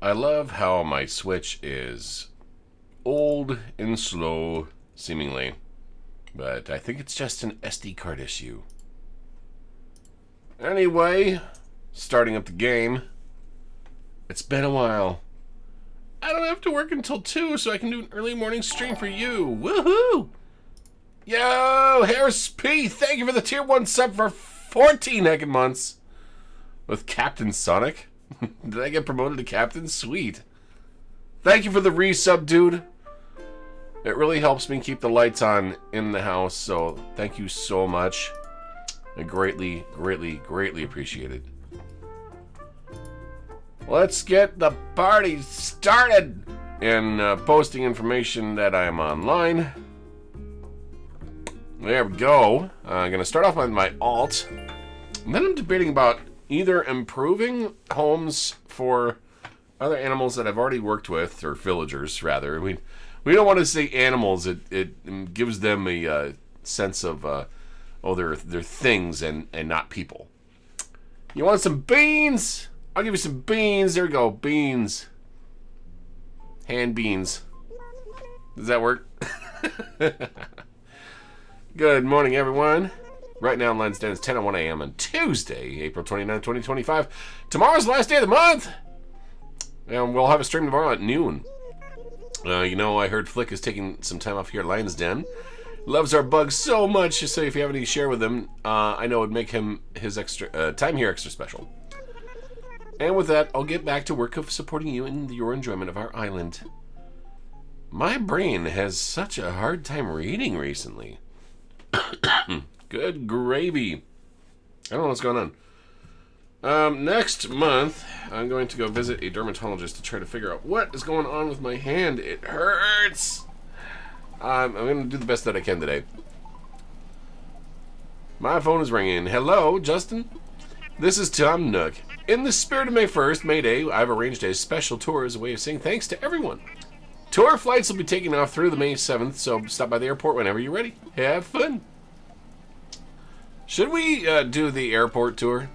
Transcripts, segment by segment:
I love how my Switch is old and slow, seemingly. But I think it's just an SD card issue. Anyway, starting up the game. It's been a while. I don't have to work until 2, so I can do an early morning stream for you. Woohoo! Yo, Harris P, thank you for the tier 1 sub for 14 heckin' months. With Captain Sonic? Did I get promoted to Captain? Sweet. Thank you for the resub, dude. It really helps me keep the lights on in the house, so thank you so much. I greatly, greatly, greatly appreciate it. Let's get the party started in posting information that I am online. There we go. I'm going to start off with my alt. And then I'm debating about either improving homes for other animals that I've already worked with, or villagers, rather. We don't want to say animals. It gives them a sense of, they're things and not people. You want some beans? I'll give you some beans. There we go. Beans. Hand beans. Does that work? Good morning, everyone. Right now, line stand is 10:01 a.m. on Tuesday, April 29, 2025. Tomorrow's the last day of the month. And we'll have a stream tomorrow at noon. I heard Flick is taking some time off here at Lion's Den. Loves our bugs so much, so if you have any to share with him, I know it would make him his extra time here extra special. And with that, I'll get back to work of supporting you in your enjoyment of our island. My brain has such a hard time reading recently. Good gravy. I don't know what's going on. Next month, I'm going to go visit a dermatologist to try to figure out what is going on with my hand. It hurts. I'm going to do the best that I can today. My phone is ringing. Hello, Justin? This is Tom Nook. In the spirit of May 1st, May Day, I've arranged a special tour as a way of saying thanks to everyone. Tour flights will be taking off through the May 7th, so stop by the airport whenever you're ready. Have fun. Should we do the airport tour?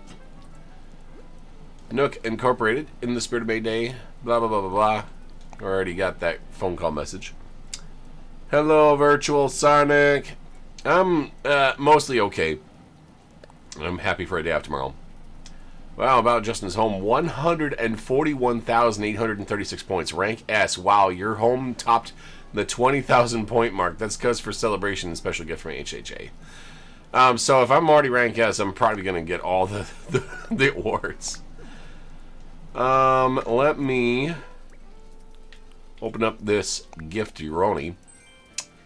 Nook Incorporated, in the spirit of May Day, blah, blah, blah, blah, blah. I already got that phone call message. Hello, Virtual Sonic. I'm mostly okay. I'm happy for a day off tomorrow. Wow, about Justin's home, 141,836 points. Rank S. Wow, your home topped the 20,000 point mark. That's because for celebration and special gift from HHA. So if I'm already rank S, I'm probably going to get all the awards. Let me open up this gift-roni.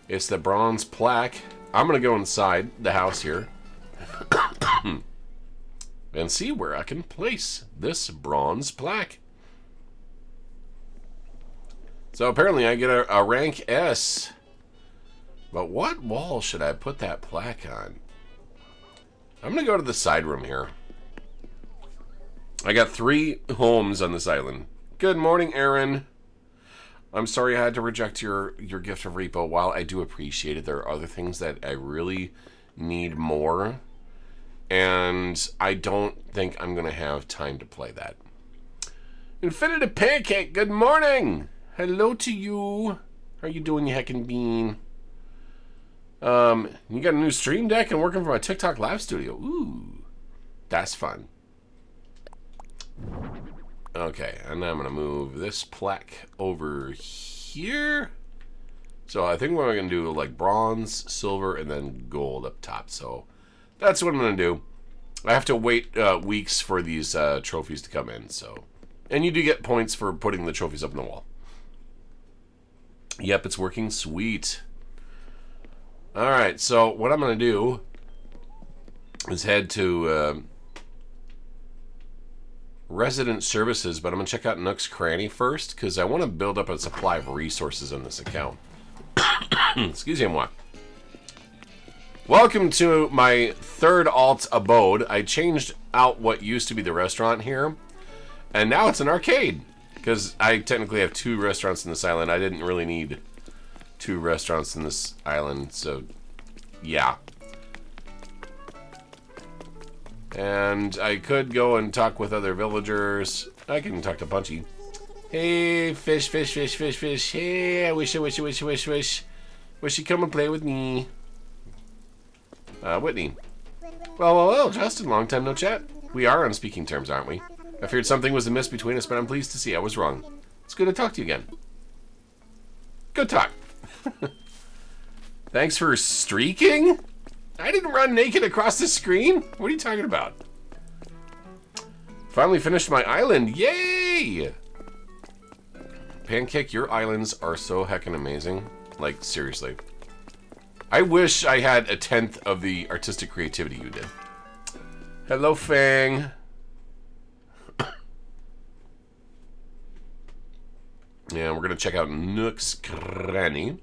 It's the bronze plaque. I'm going to go inside the house here. And see where I can place this bronze plaque. So apparently I get a rank S. But what wall should I put that plaque on? I'm going to go to the side room here. I got 3 homes on this island. Good morning, Aaron. I'm sorry I had to reject your gift of repo. While I do appreciate it, there are other things that I really need more. And I don't think I'm going to have time to play that. Infinity Pancake, good morning. Hello to you. How are you doing, you heckin' bean? You got a new stream deck and working from a TikTok live studio. Ooh, that's fun. Okay, and I'm going to move this plaque over here. So I think we're going to do like bronze, silver, and then gold up top. So that's what I'm going to do. I have to wait weeks for these trophies to come in. So, and you do get points for putting the trophies up on the wall. Yep, it's working sweet. All right, so what I'm going to do is head to resident services, but I'm going to check out Nook's Cranny first because I want to build up a supply of resources in this account. Excuse me, welcome to my third alt abode. I changed out what used to be the restaurant here, and now it's an arcade because I technically have 2 restaurants in this island. I didn't really need 2 restaurants in this island, so yeah. And I could go and talk with other villagers. I can talk to Punchy. Hey, fish, fish, fish, fish, fish. Hey, I wish. Wish you'd come and play with me. Whitney. Well, Justin, long time no chat. We are on speaking terms, aren't we? I feared something was amiss between us, but I'm pleased to see I was wrong. It's good to talk to you again. Good talk. Thanks for streaking? I didn't run naked across the screen. What are you talking about? Finally finished my island. Yay! Pancake, your islands are so heckin' amazing. Like, seriously. I wish I had 1/10 of the artistic creativity you did. Hello, Fang. Yeah, we're gonna check out Nook's Cranny.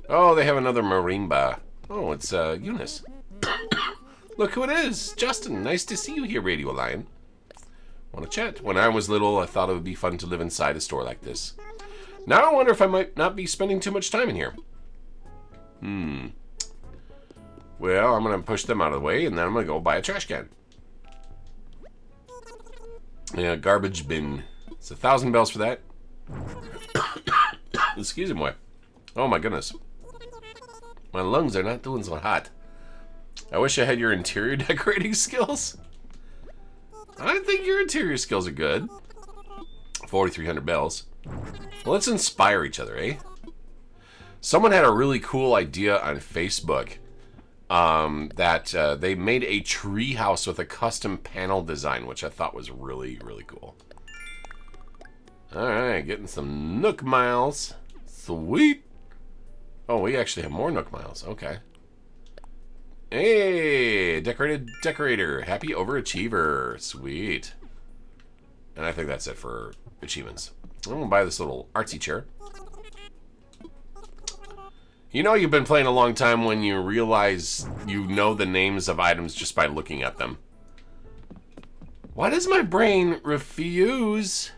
Oh, they have another marimba. Oh, it's Eunice. Look who it is, Justin. Nice to see you here, Radio Lion. Want to chat? When I was little, I thought it would be fun to live inside a store like this. Now I wonder if I might not be spending too much time in here. Well, I'm gonna push them out of the way, and then I'm gonna go buy a trash can. Yeah, garbage bin. It's 1,000 bells for that. Excuse me. Oh my goodness. My lungs are not doing so hot. I wish I had your interior decorating skills. I think your interior skills are good. 4,300 bells. Well, let's inspire each other, eh? Someone had a really cool idea on Facebook that they made a tree house with a custom panel design, which I thought was really, really cool. Alright, getting some Nook miles. Sweet. Oh, we actually have more Nook miles. Okay. Hey, decorated decorator. Happy overachiever. Sweet. And I think that's it for achievements. I'm going to buy this little artsy chair. You know you've been playing a long time when you realize you know the names of items just by looking at them. Why does my brain refuse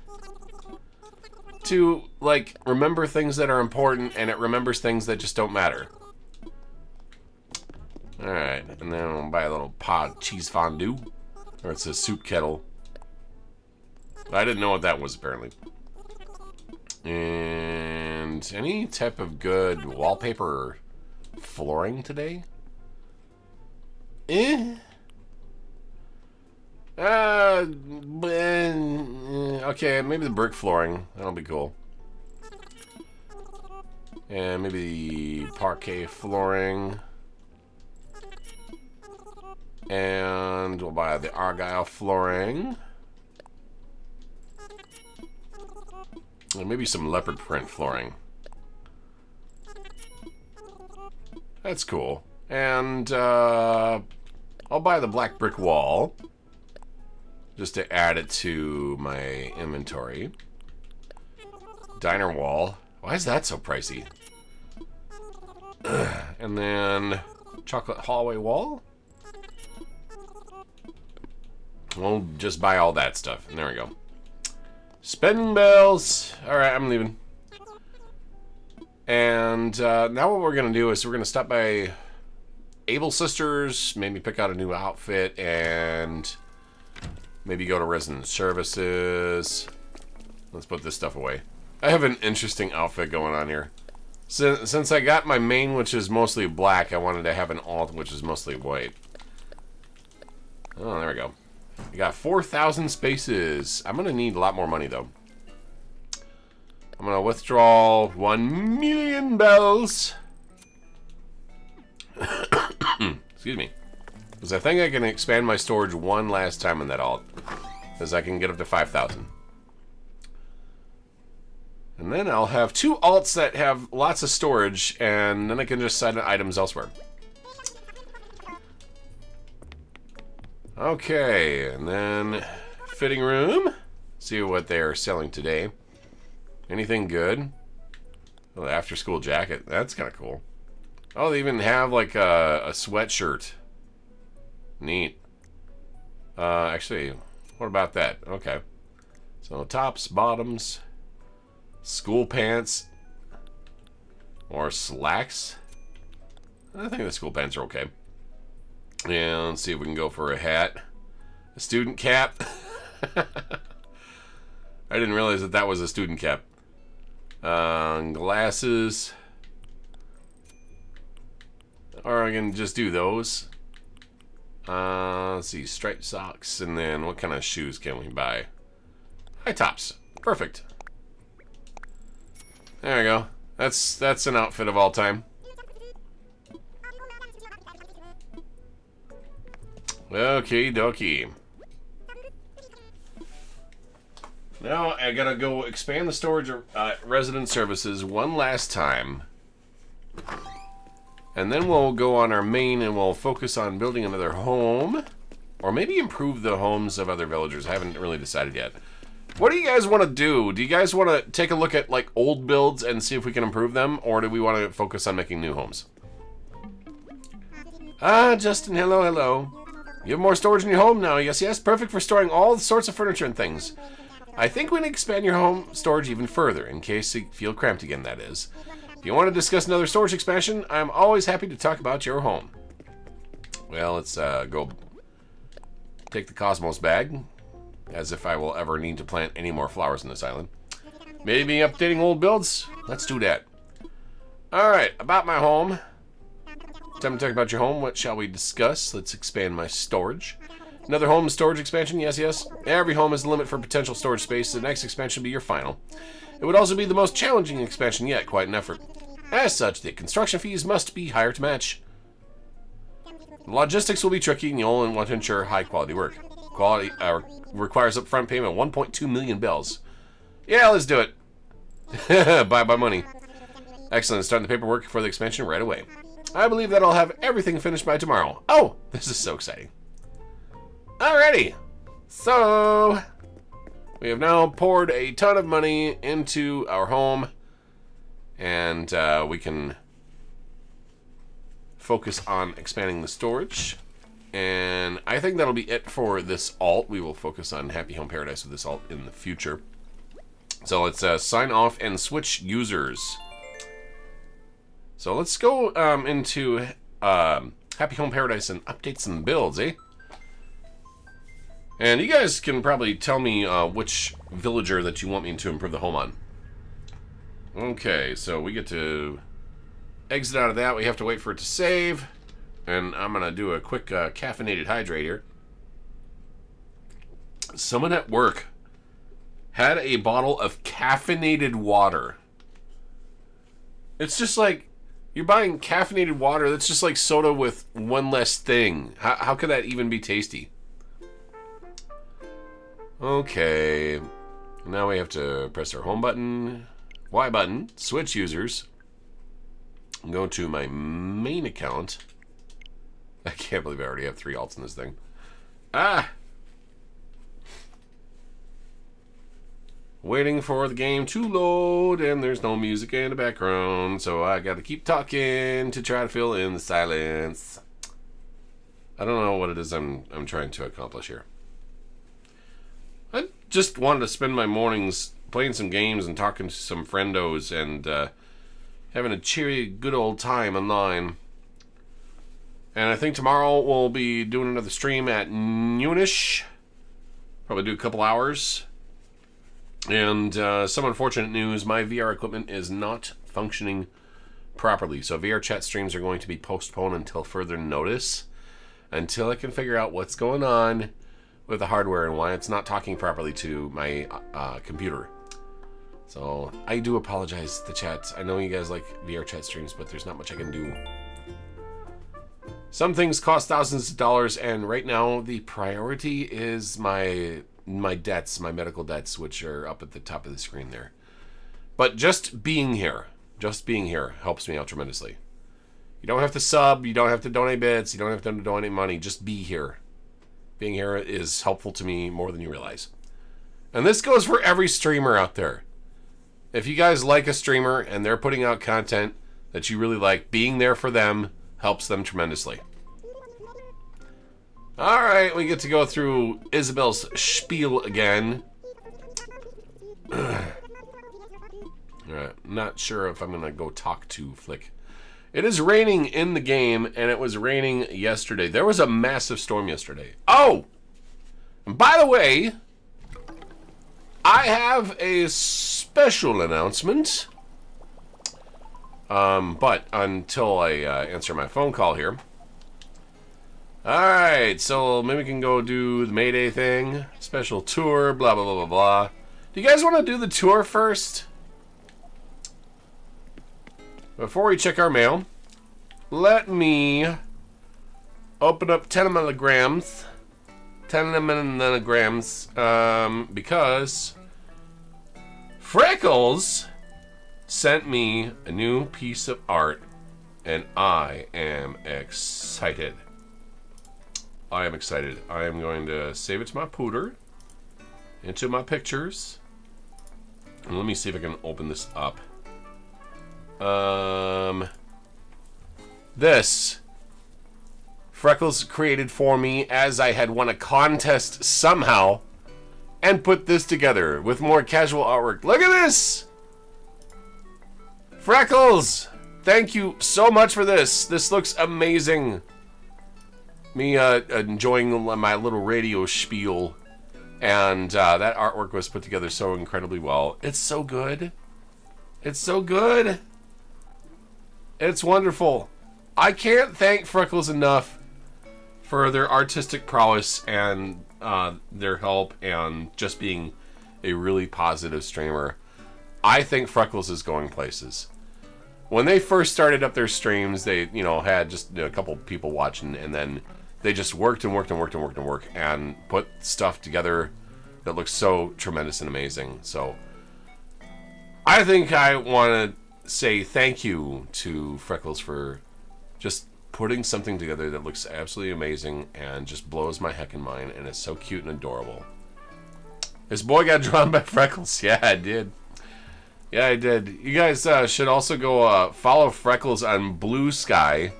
to, like, remember things that are important, and it remembers things that just don't matter? Alright, and then I'll buy a little pot cheese fondue. Or it's a soup kettle. I didn't know what that was, apparently. And any type of good wallpaper flooring today? Okay, maybe the brick flooring. That'll be cool. And maybe the parquet flooring. And we'll buy the argyle flooring. And maybe some leopard print flooring. That's cool. And I'll buy the black brick wall. Just to add it to my inventory. Diner wall. Why is that so pricey? And then chocolate hallway wall. We'll just buy all that stuff. And there we go. Spending bells. Alright, I'm leaving. And now what we're going to do is we're going to stop by Able Sisters, maybe pick out a new outfit, and maybe go to Resident Services. Let's put this stuff away. I have an interesting outfit going on here. Since I got my main, which is mostly black, I wanted to have an alt, which is mostly white. Oh, there we go. We got 4,000 spaces. I'm going to need a lot more money, though. I'm going to withdraw 1 million bells. Excuse me. Because I think I can expand my storage one last time in that alt. Because I can get up to 5,000. And then I'll have 2 alts that have lots of storage, and then I can just send items elsewhere. Okay, and then fitting room. See what they're selling today. Anything good? Oh, the after school jacket. That's kind of cool. Oh, they even have like a sweatshirt. Neat. Actually, what about that? Okay. So tops, bottoms, school pants, or slacks. I think the school pants are okay. And let's see if we can go for a hat. A student cap. I didn't realize that that was a student cap. Glasses. Or I can just do those. Let's see, striped socks, and then what kind of shoes can we buy? High tops. Perfect. There we go. That's an outfit of all time. Okie dokie. Now I gotta go expand the storage resident services one last time. And then we'll go on our main and we'll focus on building another home. Or maybe improve the homes of other villagers. I haven't really decided yet. What do you guys want to do? Do you guys want to take a look at like old builds and see if we can improve them? Or do we want to focus on making new homes? Ah, Justin, hello, hello. You have more storage in your home now. Yes, yes. Perfect for storing all sorts of furniture and things. I think we can expand your home storage even further, in case you feel cramped again, that is. If you want to discuss another storage expansion, I'm always happy to talk about your home. Well, let's go take the Cosmos bag, as if I will ever need to plant any more flowers on this island. Maybe updating old builds? Let's do that. Alright, about my home. Time to talk about your home. What shall we discuss? Let's expand my storage. Another home storage expansion? Yes, yes. Every home has a limit for potential storage space. The next expansion will be your final. It would also be the most challenging expansion yet, quite an effort. As such, the construction fees must be higher to match. Logistics will be tricky, and you'll want to ensure high-quality work. Quality requires upfront payment of 1.2 million bells. Yeah, let's do it. Bye money. Excellent. Starting the paperwork for the expansion right away. I believe that I'll have everything finished by tomorrow. Oh, this is so exciting. Alrighty. So, we have now poured a ton of money into our home, and we can focus on expanding the storage. And I think that'll be it for this alt. We will focus on Happy Home Paradise with this alt in the future. So let's sign off and switch users. So let's go into Happy Home Paradise and update some builds, eh? And you guys can probably tell me which villager that you want me to improve the home on. Okay, so we get to exit out of that. We have to wait for it to save. And I'm going to do a quick caffeinated hydrate here. Someone at work had a bottle of caffeinated water. It's just like, you're buying caffeinated water. That's just like soda with one less thing. How could that even be tasty? Okay. Now we have to press our home button, Y button, switch users, go to my main account. I can't believe I already have 3 alts in this thing. Ah! Waiting for the game to load, and there's no music in the background, so I gotta keep talking to try to fill in the silence. I don't know what it is I'm trying to accomplish here. I just wanted to spend my mornings playing some games and talking to some friendos and having a cheery, good old time online. And I think tomorrow we'll be doing another stream at noonish. Probably do a couple hours. And some unfortunate news, my VR equipment is not functioning properly. So VR chat streams are going to be postponed until further notice. Until I can figure out what's going on with the hardware and why it's not talking properly to my computer. So I do apologize to the chat. I know you guys like VR chat streams, but there's not much I can do. Some things cost thousands of dollars, and right now the priority is my debts, my medical debts, which are up at the top of the screen there. But just being here helps me out tremendously. You don't have to sub, you don't have to donate bits, you don't have to donate money, just be here. Being here is helpful to me more than you realize. And this goes for every streamer out there. If you guys like a streamer and they're putting out content that you really like, being there for them helps them tremendously. Alright, we get to go through Isabel's spiel again. Alright, not sure if I'm going to go talk to Flick. It is raining in the game, and it was raining yesterday. There was a massive storm yesterday. Oh! And by the way, I have a special announcement. But until I answer my phone call here. Alright, so maybe we can go do the Mayday thing. Special tour, blah, blah, blah, blah, blah. Do you guys want to do the tour first? Before we check our mail, let me open up 10 milligrams. 10 milligrams, because Freckles sent me a new piece of art, and I am excited. I am excited. I am going to save it to my pooter, into my pictures, and let me see if I can open this up. This Freckles created for me as I had won a contest somehow and put this together with more casual artwork. Look at this! Freckles! Thank you so much for this. This looks amazing. Me enjoying my little radio spiel. And that artwork was put together so incredibly well. It's so good. It's so good. It's wonderful. I can't thank Freckles enough for their artistic prowess and their help and just being a really positive streamer. I think Freckles is going places. When they first started up their streams, they had just a couple people watching, and then they just worked and worked and worked and worked and worked and put stuff together that looks so tremendous and amazing. So I think I want to say thank you to Freckles for just putting something together that looks absolutely amazing and just blows my heckin' mind, and it's so cute and adorable. This boy got drawn by Freckles. Yeah, I did. Yeah, I did. You guys should also go follow Freckles on Blue Sky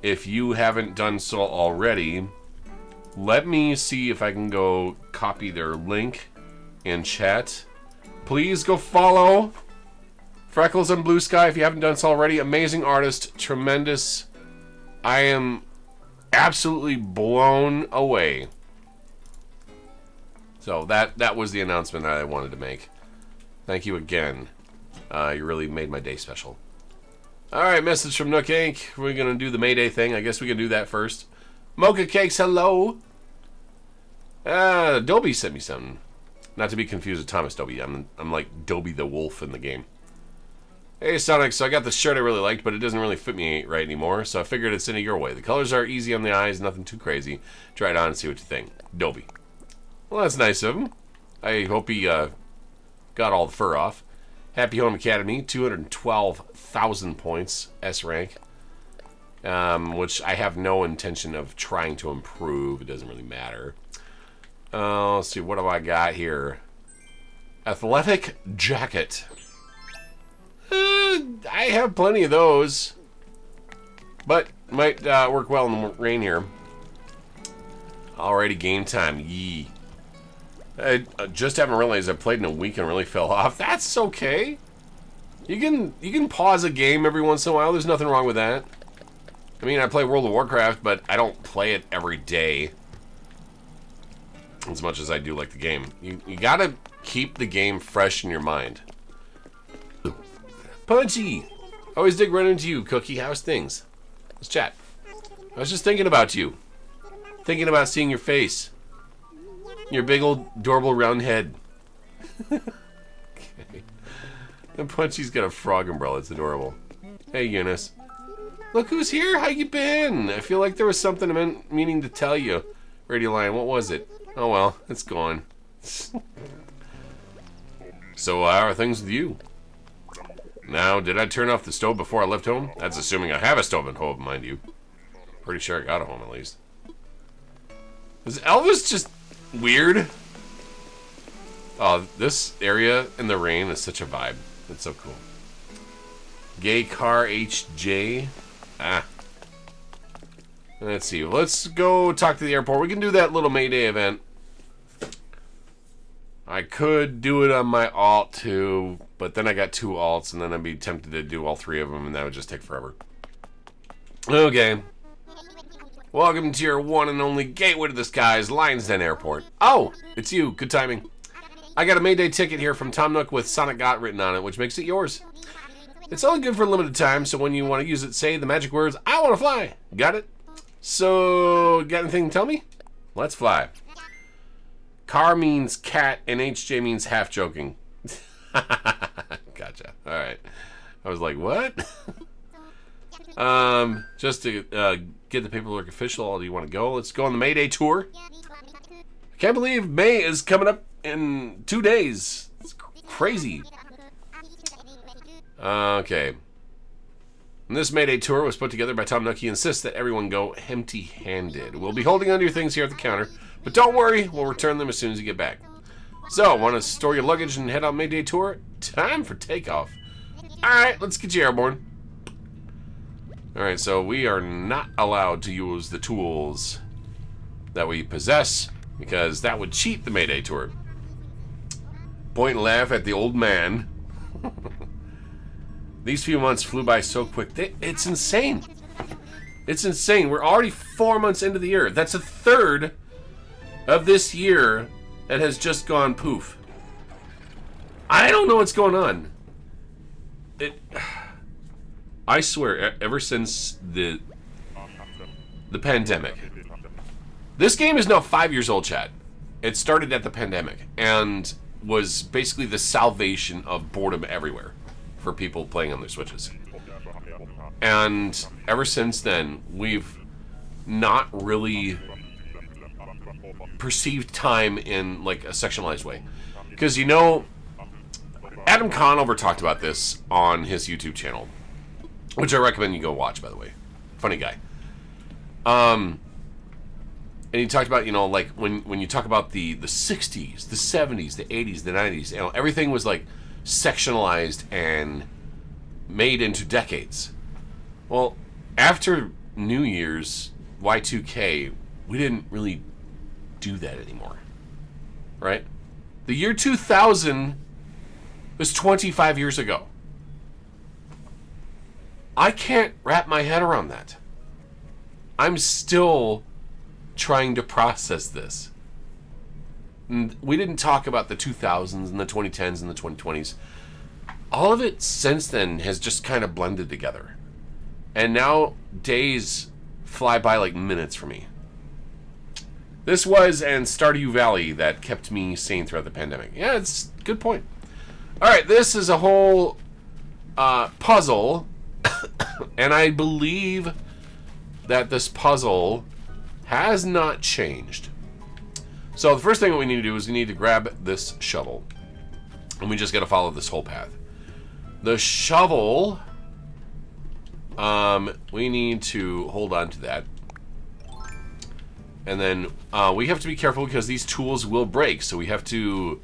if you haven't done so already. Let me see if I can go copy their link in chat. Please go follow Freckles on Blue Sky if you haven't done so already. Amazing artist, tremendous. I am absolutely blown away. So that was the announcement that I wanted to make. Thank you again. You really made my day special. Alright, message from Nook Inc. We're going to do the Mayday thing. I guess we can do that first. Mocha Cakes, hello. Dobie sent me something. Not to be confused with Thomas Dobie. I'm like Dobie the Wolf in the game. Hey Sonic, so I got this shirt I really liked, but it doesn't really fit me right anymore, so I figured I'd send it your way. The colors are easy on the eyes, nothing too crazy. Try it on and see what you think. Dobie. Well, that's nice of him. I hope he got all the fur off. Happy Home Academy, 212,000 points, S rank. Which I have no intention of trying to improve. It doesn't really matter. Let's see, what do I got here? Athletic jacket. I have plenty of those. But might work well in the rain here. Alrighty, game time. Yee. I just haven't realized I played in a week and really fell off. That's okay. You can pause a game every once in a while. There's nothing wrong with that. I mean, I play World of Warcraft, but I don't play it every day as much as I do like the game. You gotta keep the game fresh in your mind. Punchy! Always dig right into you, Cookie. How's things? Let's chat. I was just thinking about you. Thinking about seeing your face. Your big old adorable round head. Okay. And Punchy's got a frog umbrella. It's adorable. Hey, Eunice. Look who's here. How you been? I feel like there was something I'm meaning to tell you. Radio Lion, what was it? Oh well, it's gone. So how are things with you? Now, did I turn off the stove before I left home? That's assuming I have a stove at home, mind you. Pretty sure I got it home, at least. Is Elvis just weird? Oh, this area in the rain is such a vibe. It's so cool. Gay Car HJ. Ah. Let's see. Let's go talk to the airport. We can do that little Mayday event. I could do it on my alt too, but then I got 2 alts, and then I'd be tempted to do all 3 of them, and that would just take forever. Okay. Welcome to your one and only gateway to the skies, Lions Den Airport. Oh, it's you. Good timing. I got a Mayday ticket here from Tom Nook with Sonicgott written on it, which makes it yours. It's only good for a limited time, so when you want to use it, say the magic words, I want to fly. Got it? So, got anything to tell me? Let's fly. Car means cat, and HJ means half joking. Gotcha. Alright. I was like, what? Just to get the paperwork official, do you want to go? Let's go on the Mayday tour. I can't believe May is coming up in 2 days. It's crazy. Okay. And this Mayday tour was put together by Tom Nook. He insists that everyone go empty-handed. We'll be holding onto your things here at the counter, but don't worry, we'll return them as soon as you get back. So, want to store your luggage and head on Mayday tour? Time for takeoff. Alright, let's get you airborne. Alright, so we are not allowed to use the tools that we possess, because that would cheat the Mayday tour. Point and laugh at the old man. These few months flew by so quick. It's insane. It's insane. We're already 4 months into the year. That's a third of this year that has just gone poof. I don't know what's going on. I swear, ever since the pandemic. This game is now 5 years old, chat. It started at the pandemic and was basically the salvation of boredom everywhere for people playing on their Switches. And ever since then, we've not really perceived time in like a sectionalized way. Because, you know, Adam Conover talked about this on his YouTube channel, which I recommend you go watch, by the way. Funny guy. And he talked about, you know, like when you talk about the 60s, the 70s, the 80s, the 90s, you know, everything was like sectionalized and made into decades. Well, after New Year's, Y2K, we didn't really do that anymore. Right? The year 2000 was 25 years ago. I can't wrap my head around that. I'm still trying to process this. And we didn't talk about the 2000s and the 2010s and the 2020s. All of it since then has just kind of blended together. And now days fly by like minutes for me. This was and Stardew Valley that kept me sane throughout the pandemic. Yeah, it's a good point. Alright, this is a whole puzzle. And I believe that this puzzle has not changed. So the first thing that we need to do is we need to grab this shovel. And we just got to follow this whole path. The shovel, we need to hold on to that. And then we have to be careful because these tools will break. So we have to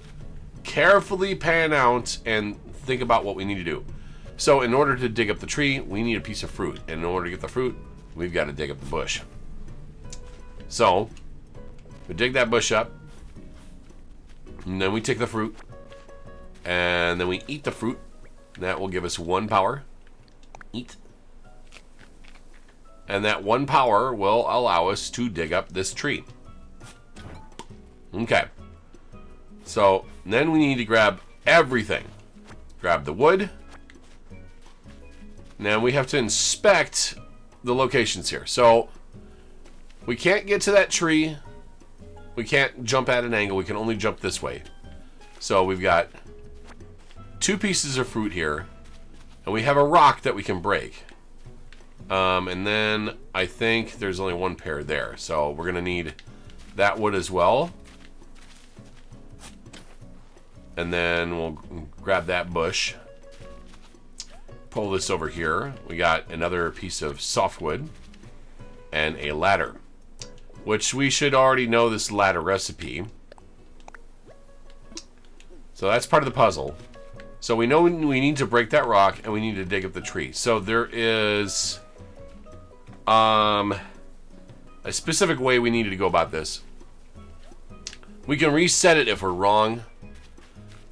carefully pan out and think about what we need to do. So in order to dig up the tree, we need a piece of fruit. And in order to get the fruit, we've got to dig up the bush. So we dig that bush up. And then we take the fruit. And then we eat the fruit. That will give us 1 power. Eat. And that 1 power will allow us to dig up this tree. Okay. So then we need to grab everything. Grab the wood. Now we have to inspect the locations here. So we can't get to that tree. We can't jump at an angle. We can only jump this way. So we've got 2 pieces of fruit here. And we have a rock that we can break. And then I think there's only 1 pair there. So we're going to need that wood as well. And then we'll grab that bush. Pull this over here. We got another piece of softwood. And a ladder. Which we should already know this ladder recipe. So that's part of the puzzle. So we know we need to break that rock and we need to dig up the tree. So there is a specific way we needed to go about this. We can reset it if we're wrong.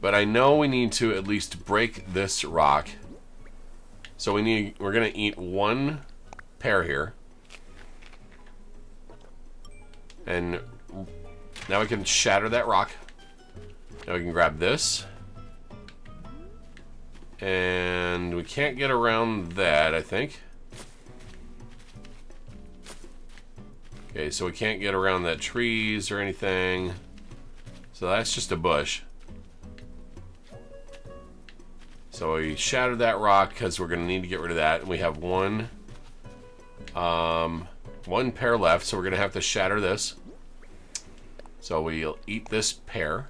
But I know we need to at least break this rock. So we're going to eat 1 pear here. And now we can shatter that rock. Now we can grab this. And we can't get around that, I think. Okay, so we can't get around that trees or anything. So that's just a bush. So we shattered that rock because we're going to need to get rid of that. And we have one pear left, so we're going to have to shatter this. So we'll eat this pear.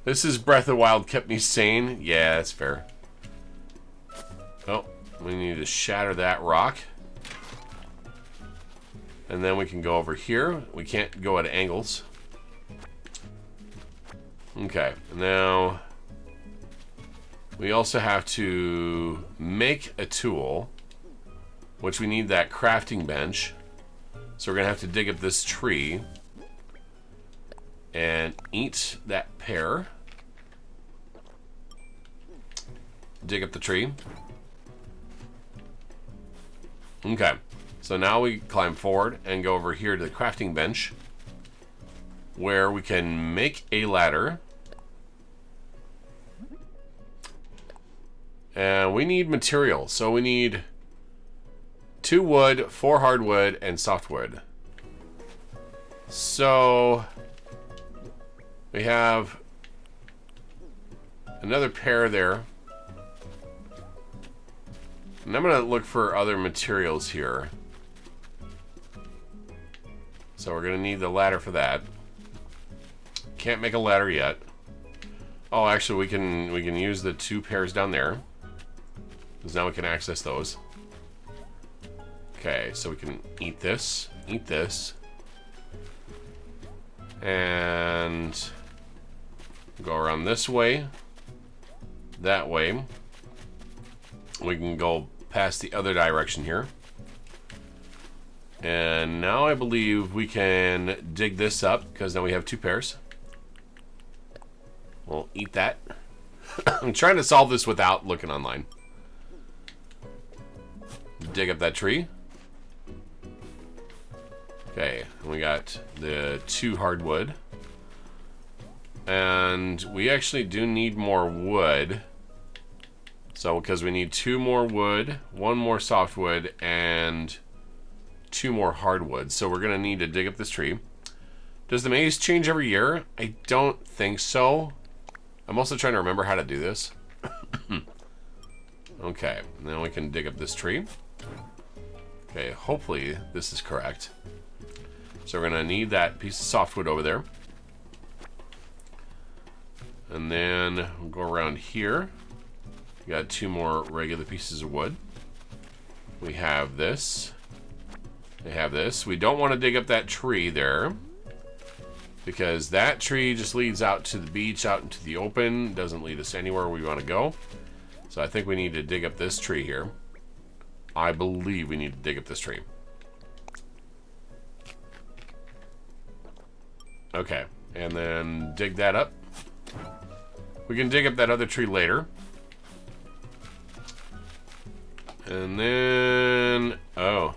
This is Breath of the Wild kept me sane. Yeah, that's fair. Oh, we need to shatter that rock. And then we can go over here. We can't go at angles. Okay, now we also have to make a tool, which we need that crafting bench. So we're gonna have to dig up this tree and eat that pear. Dig up the tree. Okay, so now we climb forward and go over here to the crafting bench, where we can make a ladder. And we need material, so we need 2 wood, 4 hardwood, and softwood. So we have another pair there. And I'm gonna look for other materials here. So we're gonna need the ladder for that. Can't make a ladder yet. Oh, actually we can use the 2 pairs down there, because now we can access those. Okay, so we can eat this, and go around this way, that way. We can go past the other direction here. And now I believe we can dig this up, because now we have 2 pairs. We'll eat that. I'm trying to solve this without looking online. Dig up that tree. Okay, we got the 2 hardwood. And we actually do need more wood. So, because we need 2 more wood, 1 more softwood, and 2 more hardwood. So we're going to need to dig up this tree. Does the maze change every year? I don't think so. I'm also trying to remember how to do this. Okay, now we can dig up this tree. Okay, hopefully this is correct. So we're going to need that piece of softwood over there. And then we'll go around here. We got 2 more regular pieces of wood. We have this. We have this. We don't want to dig up that tree there, because that tree just leads out to the beach, out into the open. Doesn't lead us anywhere we want to go. So I think we need to dig up this tree here. I believe we need to dig up this tree. Okay, and then dig that up. We can dig up that other tree later. And then, oh,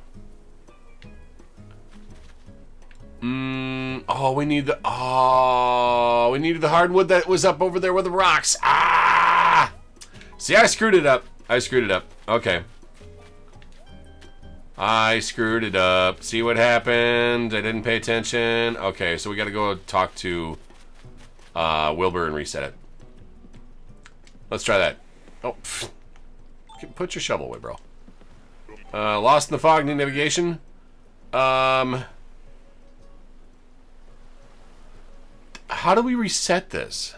we need the, we needed the hardwood that was up over there with the rocks. Ah! See, I screwed it up. Okay. I screwed it up. See what happened? I didn't pay attention. Okay, so we gotta go talk to Wilbur and reset it. Let's try that. Oh, pfft. Put your shovel away, bro. Lost in the fog, need navigation. How do we reset this?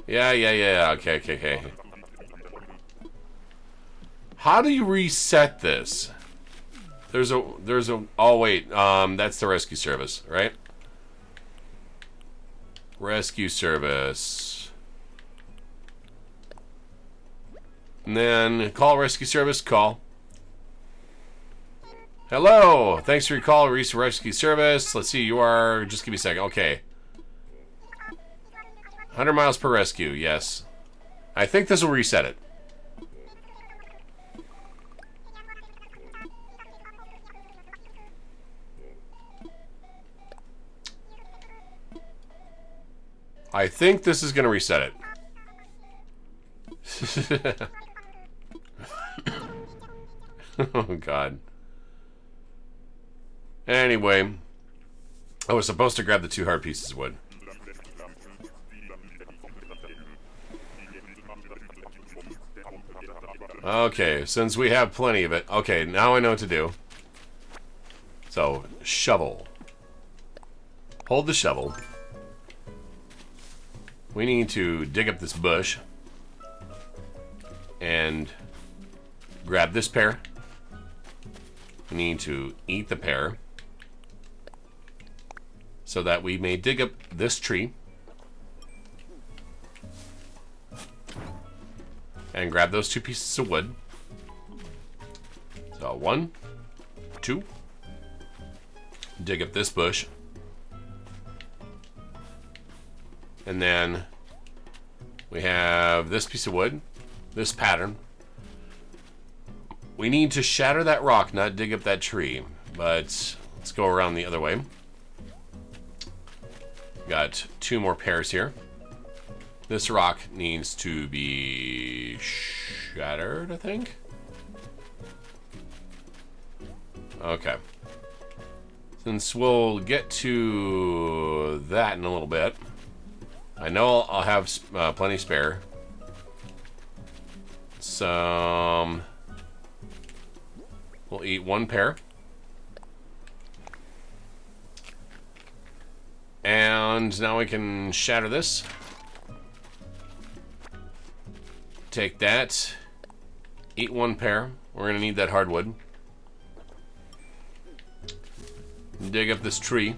Yeah. Okay. How do you reset this? There's a, oh wait, that's the rescue service, right? Rescue service. And then call rescue service, call. Hello, thanks for your call, rescue service. Let's see, you are, just give me a second, okay. 100 miles per rescue, yes. I think this will reset it. I think this is going to reset it. Oh, God. Anyway, I was supposed to grab the 2 hard pieces of wood. Okay, since we have plenty of it. Okay, now I know what to do. So, shovel. Hold the shovel. We need to dig up this bush. And grab this pear. We need to eat the pear. So that we may dig up this tree. And grab those 2 pieces of wood. So 1, 2. Dig up this bush. And then we have this piece of wood. This pattern. We need to shatter that rock, not dig up that tree. But let's go around the other way. Got 2 more pears here. This rock needs to be shattered, I think. Okay. Since we'll get to that in a little bit, I know I'll have plenty spare. Some. We'll eat 1 pear. And now we can shatter this. Take that. Eat 1 pear. We're going to need that hardwood. Dig up this tree.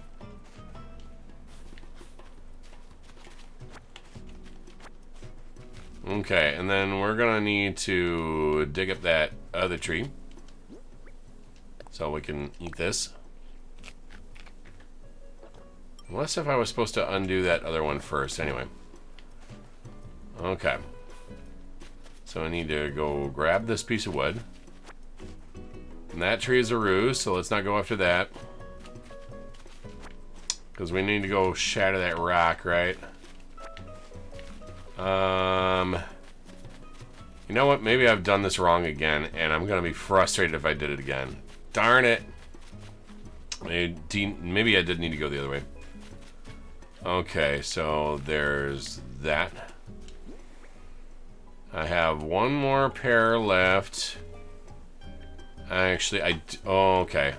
Okay, and then we're going to need to dig up that other tree. So we can eat this. Unless if I was supposed to undo that other one first, anyway. Okay. So I need to go grab this piece of wood. And that tree is a ruse, so let's not go after that. Because we need to go shatter that rock, right? You know what? Maybe I've done this wrong again, and I'm going to be frustrated if I did it again. Darn it. Maybe I did need to go the other way. Okay, so there's that. I have 1 more pear left. Actually, oh, okay.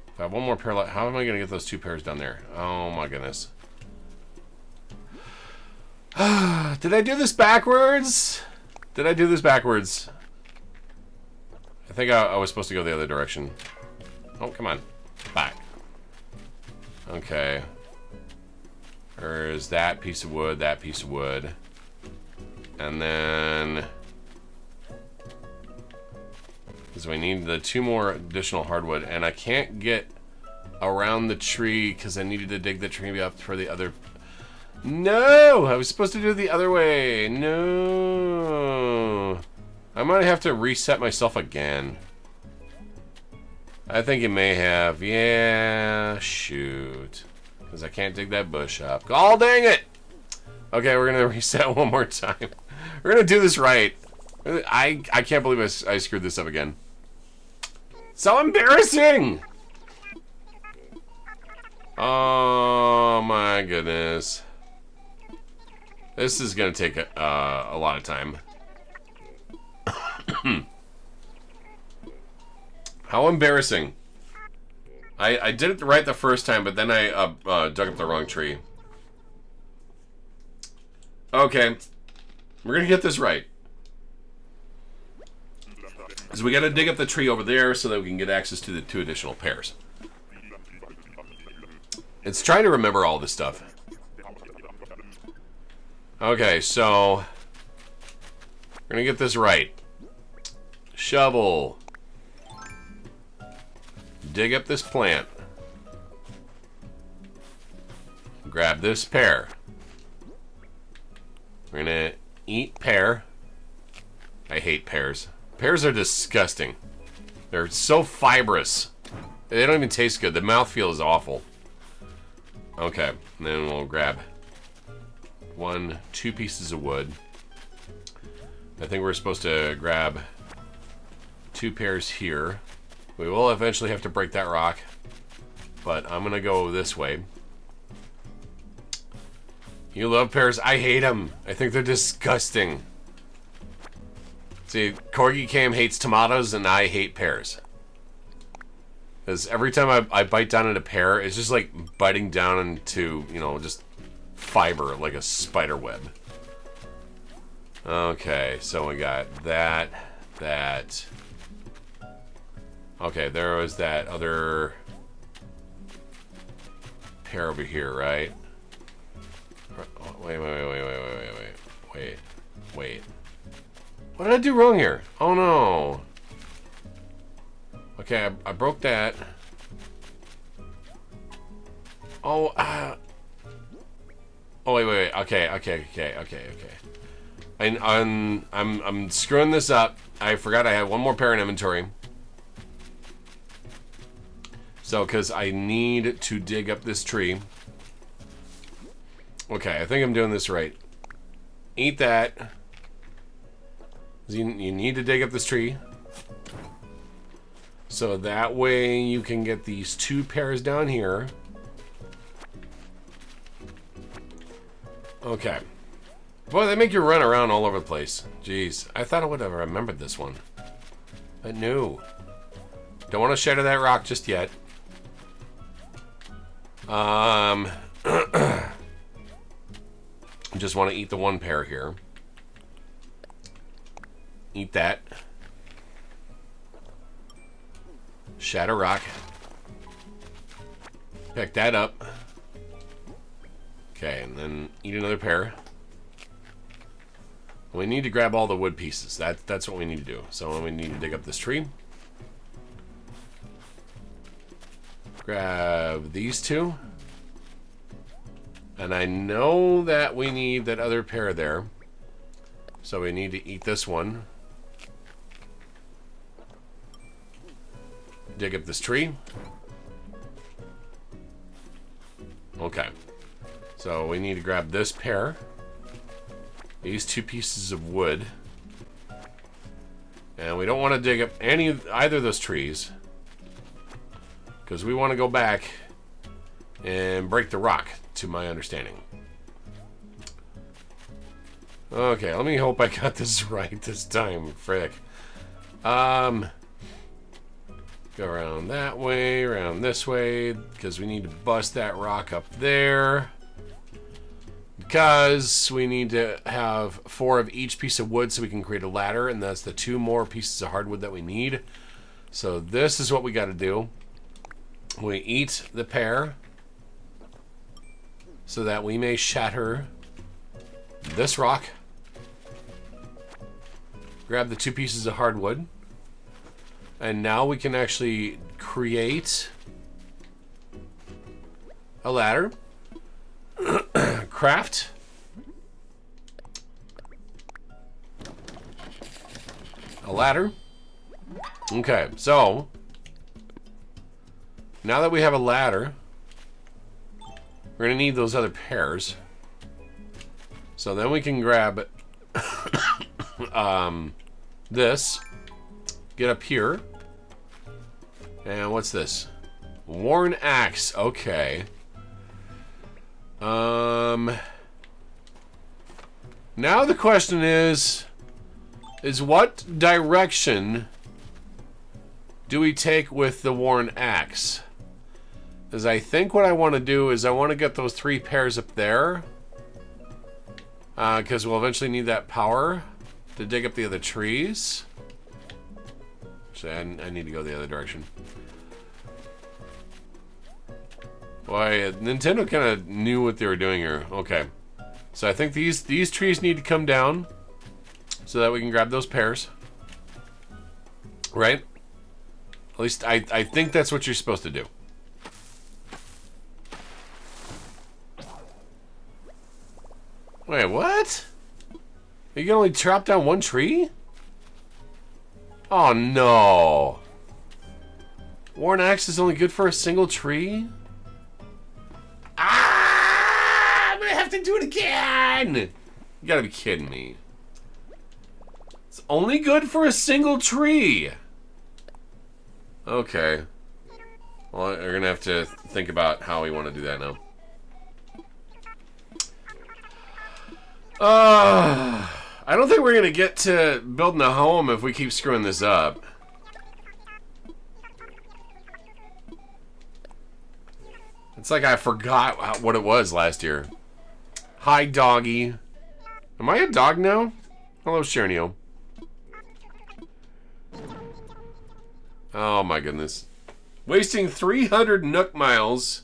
If I have 1 more pear left, how am I going to get those 2 pears down there? Oh my goodness. Did I do this backwards? Did I do this backwards? I think I was supposed to go the other direction. Oh, come on. Back. Okay. There's that piece of wood, that piece of wood. And then... because we need the 2 more additional hardwood. And I can't get around the tree because I needed to dig the tree up for the other... No! I was supposed to do it the other way. No. I might have to reset myself again. I think it may have. Yeah, shoot. Because I can't dig that bush up. Oh, dang it! Okay, we're going to reset 1 more time. We're going to do this right. I can't believe I screwed this up again. So embarrassing! Oh, my goodness. This is going to take a lot of time. How embarrassing. I did it right the first time, but then I dug up the wrong tree. Okay. We're going to get this right. Because we got to dig up the tree over there so that we can get access to the 2 additional pears. It's trying to remember all this stuff. Okay, so we're going to get this right. Shovel. Dig up this plant. Grab this pear. We're going to eat pear. I hate pears. Pears are disgusting. They're so fibrous. They don't even taste good. The mouthfeel is awful. Okay, and then we'll grab 2 pieces of wood. I think we're supposed to grab 2 pairs here. We will eventually have to break that rock, but I'm gonna go this way. You love pears? I hate them. I think they're disgusting. See, Corgi Cam hates tomatoes and I hate pears. Because every time I bite down into a pear, it's just like biting down into, you know, just fiber, like a spider web. Okay, so we got that. Okay, there was that other pear over here, right? Wait. What did I do wrong here? Oh no. Okay, I broke that. Oh, oh wait. Okay. I'm screwing this up. I forgot I had one more pair in inventory. So, because I need to dig up this tree. Okay, I think I'm doing this right. Eat that. You need to dig up this tree. So that way you can get these 2 pairs down here. Okay. Boy, they make you run around all over the place. Jeez, I thought I would have remembered this one. But no. Don't want to shatter that rock just yet. Just want to eat the 1 pair here. Eat that. Shatter rock. Pick that up. Okay, and then eat another pair. We need to grab all the wood pieces. That's what we need to do. So we need to dig up this tree. Grab these 2. And I know that we need that other pair there. So we need to eat this one. Dig up this tree. Okay. So we need to grab this pair. These 2 pieces of wood. And we don't want to dig up either of those trees. Because we want to go back and break the rock, to my understanding. Okay, let me hope I got this right this time. Frick. Go around that way, around this way, because we need to bust that rock up there. Because we need to have 4 of each piece of wood so we can create a ladder, and that's the 2 more pieces of hardwood that we need. So this is what we got to do. We eat the pear so that we may shatter this rock. Grab the 2 pieces of hardwood. And now we can actually create a ladder. Craft. A ladder. Okay, so now that we have a ladder, we're gonna need those other pairs. So then we can grab this, get up here, and what's this? Worn axe. Okay. Now the question is what direction do we take with the worn axe? Because I think what I want to do is I want to get those 3 pairs up there. Because we'll eventually need that power to dig up the other trees. Actually, I need to go the other direction. Boy, Nintendo kind of knew what they were doing here. Okay. So I think these trees need to come down so that we can grab those pairs. Right? At least I think that's what you're supposed to do. Wait, what? You can only chop down 1 tree? Oh no. Worn axe is only good for a single tree? Ah! do it again! You gotta be kidding me. It's only good for a single tree. Okay. Well, we're gonna have to think about how we want to do that now. I don't think we're gonna get to building a home if we keep screwing this up. It's like I forgot what it was last year. Hi, doggy. Am I a dog now? Hello, Shernio. Oh my goodness. Wasting 300 Nook miles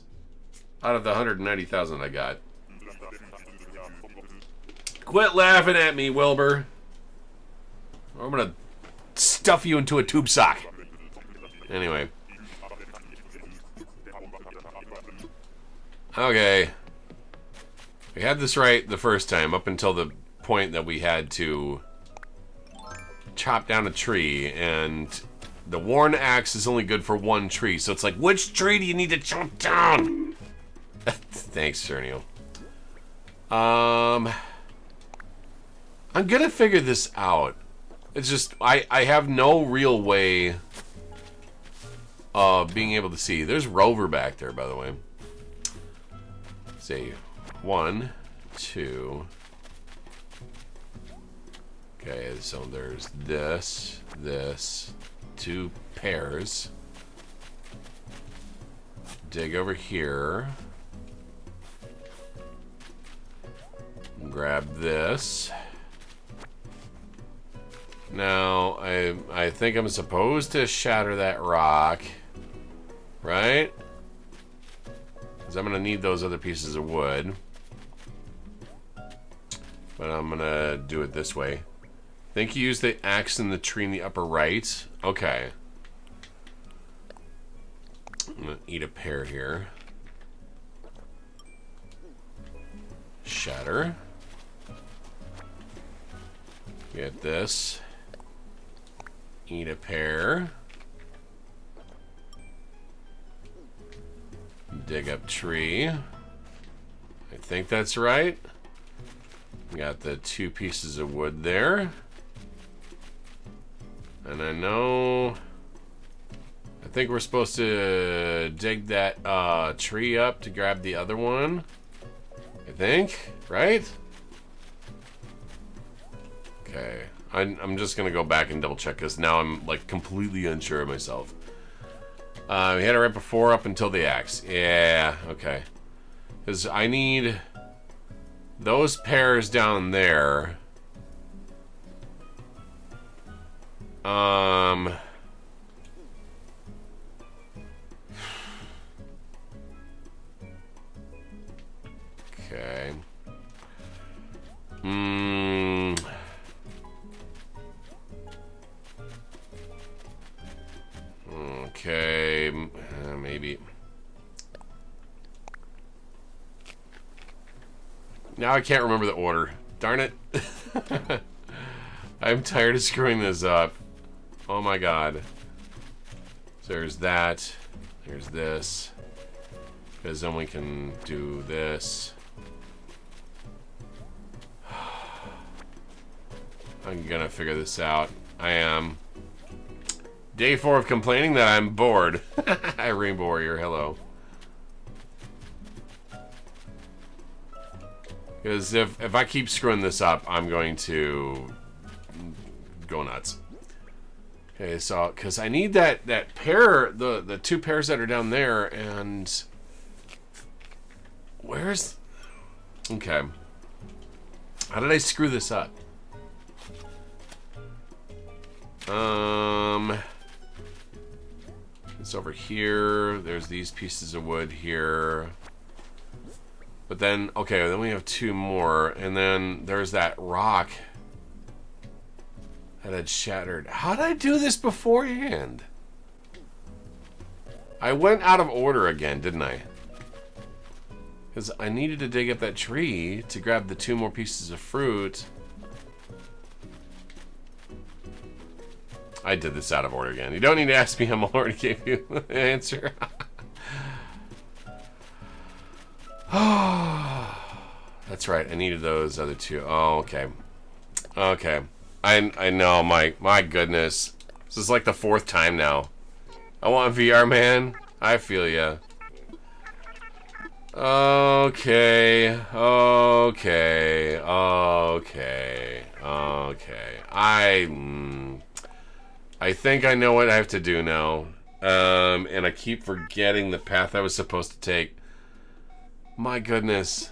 out of the 190,000 I got. Quit laughing at me, Wilbur. Or I'm gonna stuff you into a tube sock. Anyway. Okay. We had this right the first time, up until the point that we had to chop down a tree, and the worn axe is only good for one tree, so it's like, which tree do you need to chop down? Thanks, Cernio. I'm gonna figure this out. It's just, I have no real way of being able to see. There's Rover back there, by the way. Say 1, 2. Okay, so there's this, 2 pairs. Dig over here. Grab this. Now, I think I'm supposed to shatter that rock, right? Because I'm going to need those other pieces of wood. But I'm going to do it this way. I think you use the axe in the tree in the upper right. Okay. I'm going to eat a pear here. Shatter. Get this. Eat a pear. Dig up tree. I think that's right. Got the 2 pieces of wood there. And I know... I think we're supposed to dig that tree up to grab the other one. I think, right? Okay. I'm just gonna go back and double check because now I'm like completely unsure of myself. We had it right before up until the axe. Yeah, okay. Because I need those pairs down there. Okay. Okay, maybe. Now I can't remember the order. Darn it. I'm tired of screwing this up. Oh my god. So there's that. There's this. Because then we can do this. I'm gonna figure this out. I am. Day 4 of complaining that I'm bored. Hi, Rainbow Warrior. Hello. Because if I keep screwing this up, I'm going to go nuts. Okay, so because I need that pair, the 2 pairs that are down there, and where's? Okay. How did I screw this up? It's over here. There's these pieces of wood here. But then, okay, then we have 2 more. And then there's that rock that had shattered. How did I do this beforehand? I went out of order again, didn't I? Because I needed to dig up that tree to grab the 2 more pieces of fruit. I did this out of order again. You don't need to ask me. I'm already gave you the answer. That's right. I needed those other two. Oh, okay. Okay. I know, my goodness. This is like the 4th time now. I want VR, man. I feel ya. Okay. Okay. Okay. Okay. I think I know what I have to do now. And I keep forgetting the path I was supposed to take. My goodness.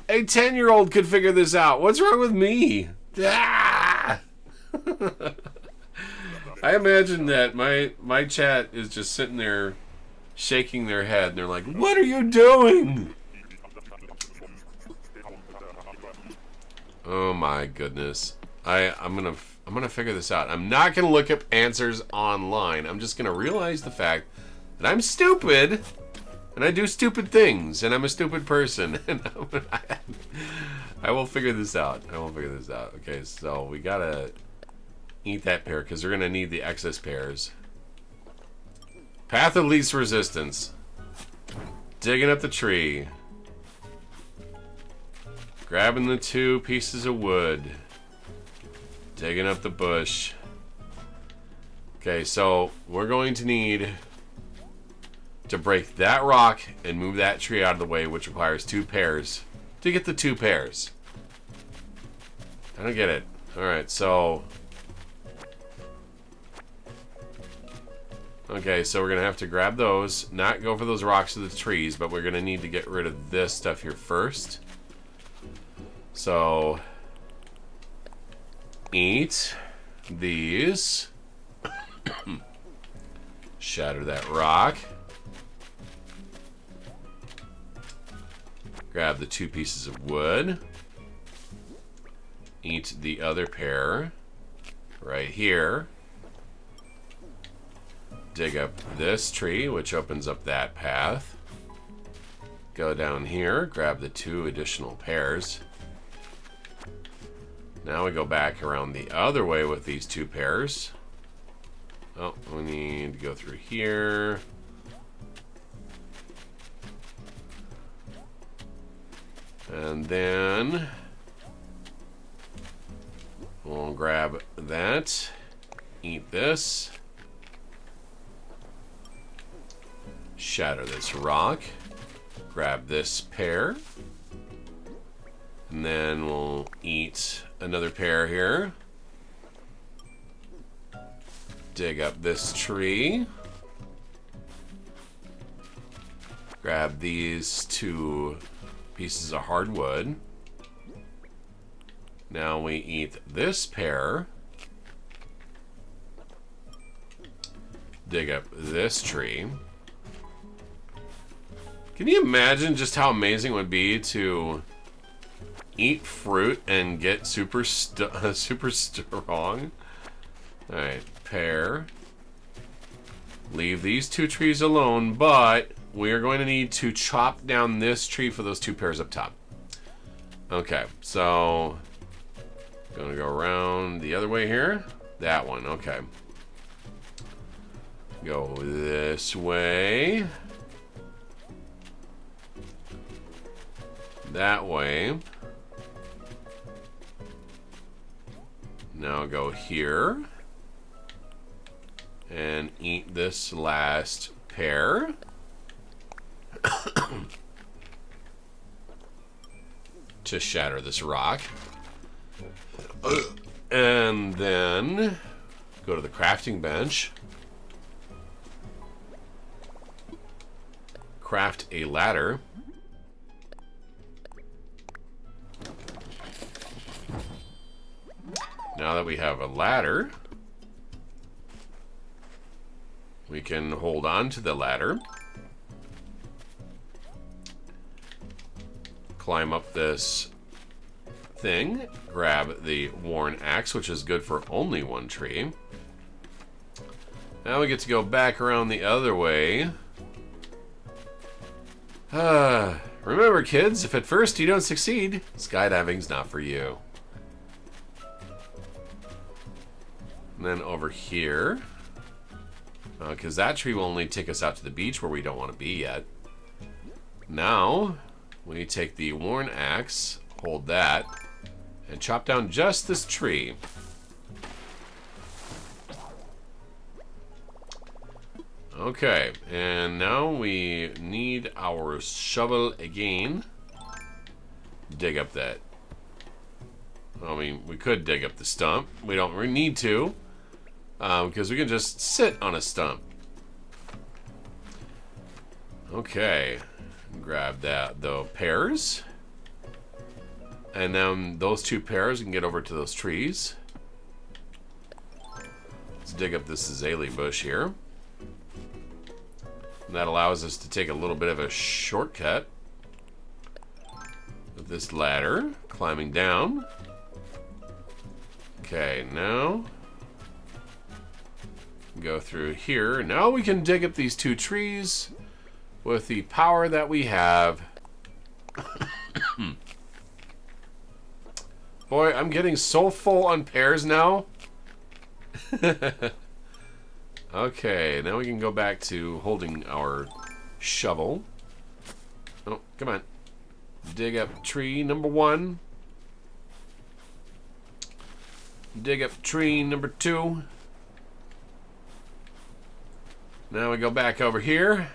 A 10-year-old could figure this out. What's wrong with me? Ah! I imagine that my chat is just sitting there shaking their head and they're like, "What are you doing?" Oh my goodness. I'm gonna figure this out. I'm not gonna look up answers online. I'm just gonna realize the fact that I'm stupid and I do stupid things and I'm a stupid person and I will figure this out. I will figure this out. Okay, so we gotta eat that pear because they're gonna need the excess pears. Path of least resistance. Digging up the tree. Grabbing the 2 pieces of wood. Digging up the bush. Okay, so we're going to need to break that rock and move that tree out of the way, which requires 2 pears to get the 2 pears. I don't get it. Alright, so... Okay, so we're going to have to grab those, not go for those rocks or the trees, but we're going to need to get rid of this stuff here first. So, eat these. Shatter that rock. Grab the 2 pieces of wood. Eat the other pear right here. Dig up this tree, which opens up that path. Go down here, grab the 2 additional pears. Now we go back around the other way with these 2 pears. Oh, we need to go through here. And then we'll grab that, eat this, shatter this rock, grab this pear, and then we'll eat another pear here. Dig up this tree. Grab these 2 pieces of hardwood. Now we eat this pear. Dig up this tree. Can you imagine just how amazing it would be to eat fruit and get super strong? Alright, pear. Leave these 2 trees alone, but we are going to need to chop down this tree for those 2 pears up top. Okay, so gonna go around the other way here. That one, okay. Go this way. That way. Now go here. And eat this last pear. To shatter this rock. And then go to the crafting bench. Craft a ladder. Now that we have a ladder, we can hold on to the ladder. Climb up this thing, grab the worn axe, which is good for only 1 tree. Now we get to go back around the other way. Remember, kids, if at first you don't succeed, skydiving's not for you. And then over here, because that tree will only take us out to the beach where we don't want to be yet. Now, we take the worn axe, hold that, and chop down just this tree. Okay, and now we need our shovel again. Dig up that. I mean, we could dig up the stump. We don't really need to, because we can just sit on a stump. Okay, grab the pears. And then those 2 pears, we can get over to those trees. Let's dig up this azalea bush here. And that allows us to take a little bit of a shortcut with this ladder, climbing down. Okay, now go through here. Now we can dig up these 2 trees with the power that we have. Boy, I'm getting so full on pears now. Okay, now we can go back to holding our shovel. Oh, come on. Dig up tree number 1. Dig up tree number 2. Now we go back over here.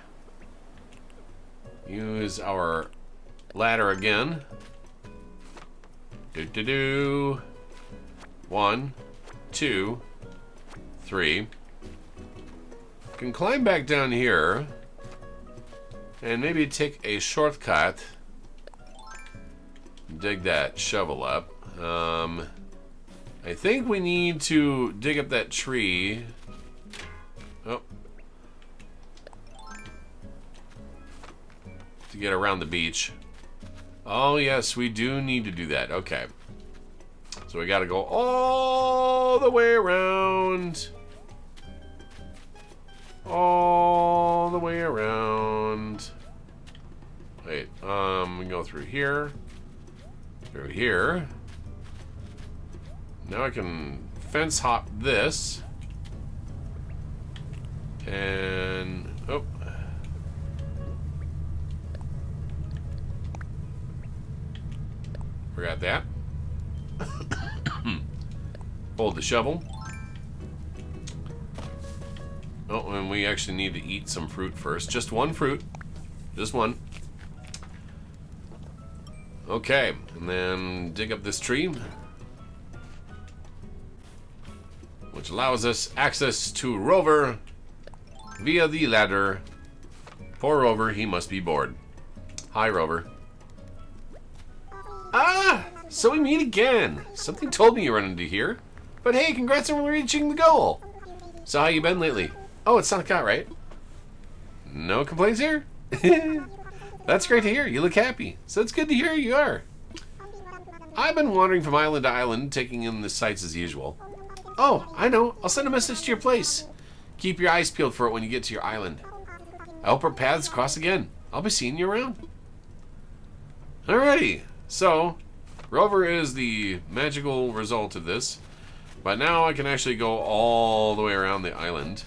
Use our ladder again. Do. 1, 2, 3. Can climb back down here and maybe take a shortcut. Dig that shovel up. I think we need to dig up that tree. Oh. To get around the beach. Oh, yes, we do need to do that. Okay. So we got to go all the way around. All the way around. Wait, we can go through here. Through here. Now I can fence hop this. And, oh. Forgot that. Hold the shovel. Oh, and we actually need to eat some fruit first. Just 1 fruit. Just 1. Okay, and then dig up this tree, which allows us access to Rover via the ladder. Poor Rover, he must be bored. Hi, Rover. Ah! So we meet again. Something told me you run into here. But hey, congrats on reaching the goal. So how you been lately? Oh, it's Sonicgott, right? No complaints here? That's great to hear. You look happy. So it's good to hear you are. I've been wandering from island to island, taking in the sights as usual. Oh, I know. I'll send a message to your place. Keep your eyes peeled for it when you get to your island. I hope our paths cross again. I'll be seeing you around. Alrighty. So, Rover is the magical result of this. But now I can actually go all the way around the island.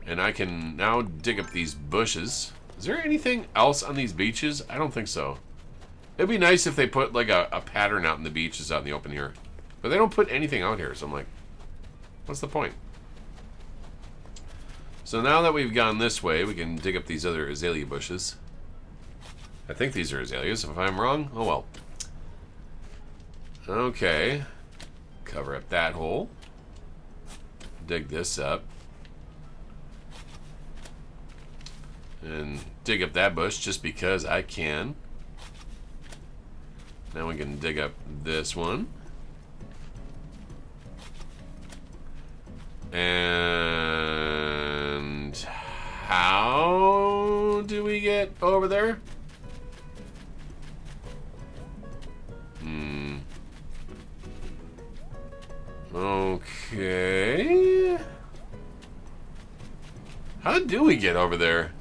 And I can now dig up these bushes. Is there anything else on these beaches? I don't think so. It'd be nice if they put like a pattern out in the beaches out in the open here. But they don't put anything out here, so I'm like, what's the point? So now that we've gone this way, we can dig up these other azalea bushes. I think these are azaleas. If I'm wrong, oh well. Okay. Cover up that hole. Dig this up. And dig up that bush just because I can. Now we can dig up this one. And how do we get over there? Okay. How do we get over there?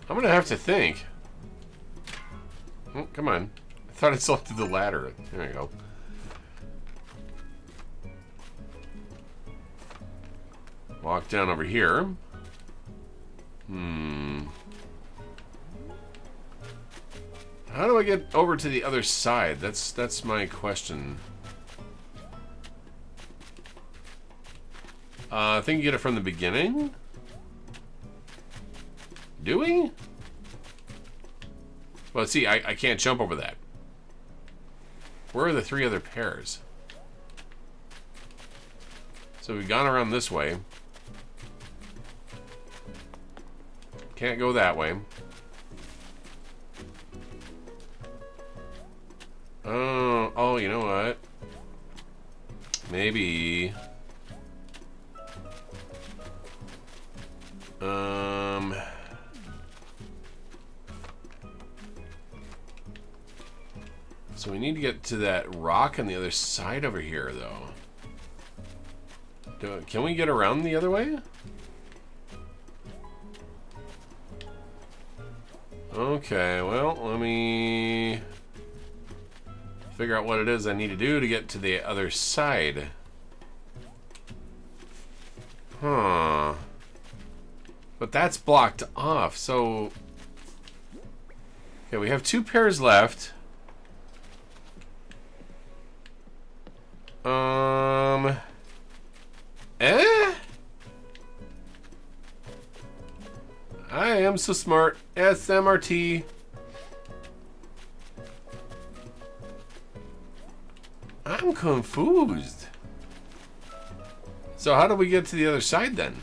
I'm gonna have to think. Oh, come on. I thought I selected the ladder. There we go. Walk down over here. How do I get over to the other side? That's my question. I think you get it from the beginning? Do we? Well, see, I can't jump over that. Where are the 3 other pairs? So we've gone around this way. Can't go that way. Oh, you know what? Maybe... So we need to get to that rock on the other side over here, though. Can we get around the other way? Okay, well, let me figure out what it is I need to do to get to the other side. Huh. But that's blocked off, so... Okay, we have 2 pairs left. I am so smart. SMRT. I'm confused. So how do we get to the other side then?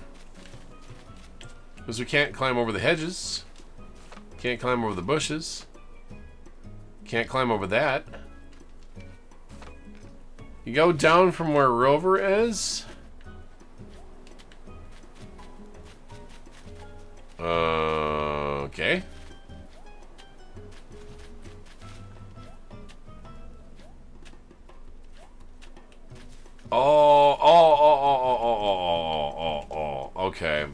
Because we can't climb over the hedges. Can't climb over the bushes. Can't climb over that. You go down from where Rover is. Okay. Oh, okay.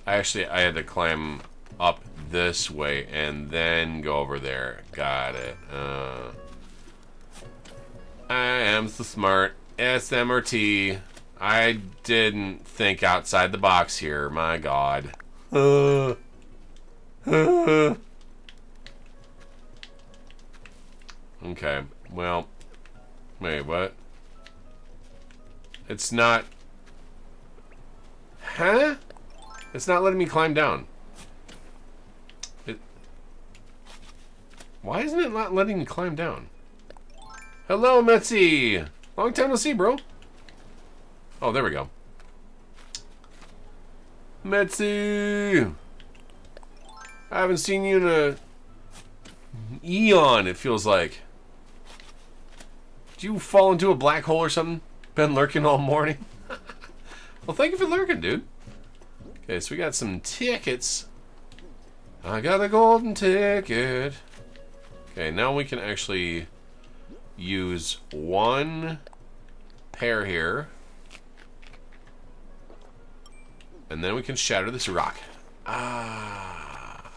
I had to climb up this way and then go over there. Got it. I am so smart. SMRT. I didn't think outside the box here. My God. Okay. Well. Wait, what? It's not... Huh? It's not letting me climb down. Why isn't it not letting me climb down? Hello, Metzi! Long time no see, bro. Oh, there we go. Metzi! I haven't seen you in a... eon, it feels like. Did you fall into a black hole or something? Been lurking all morning? Well, thank you for lurking, dude. Okay, so we got some tickets. I got a golden ticket. Okay, now we can actually use 1 pair here. And then we can shatter this rock. Ah.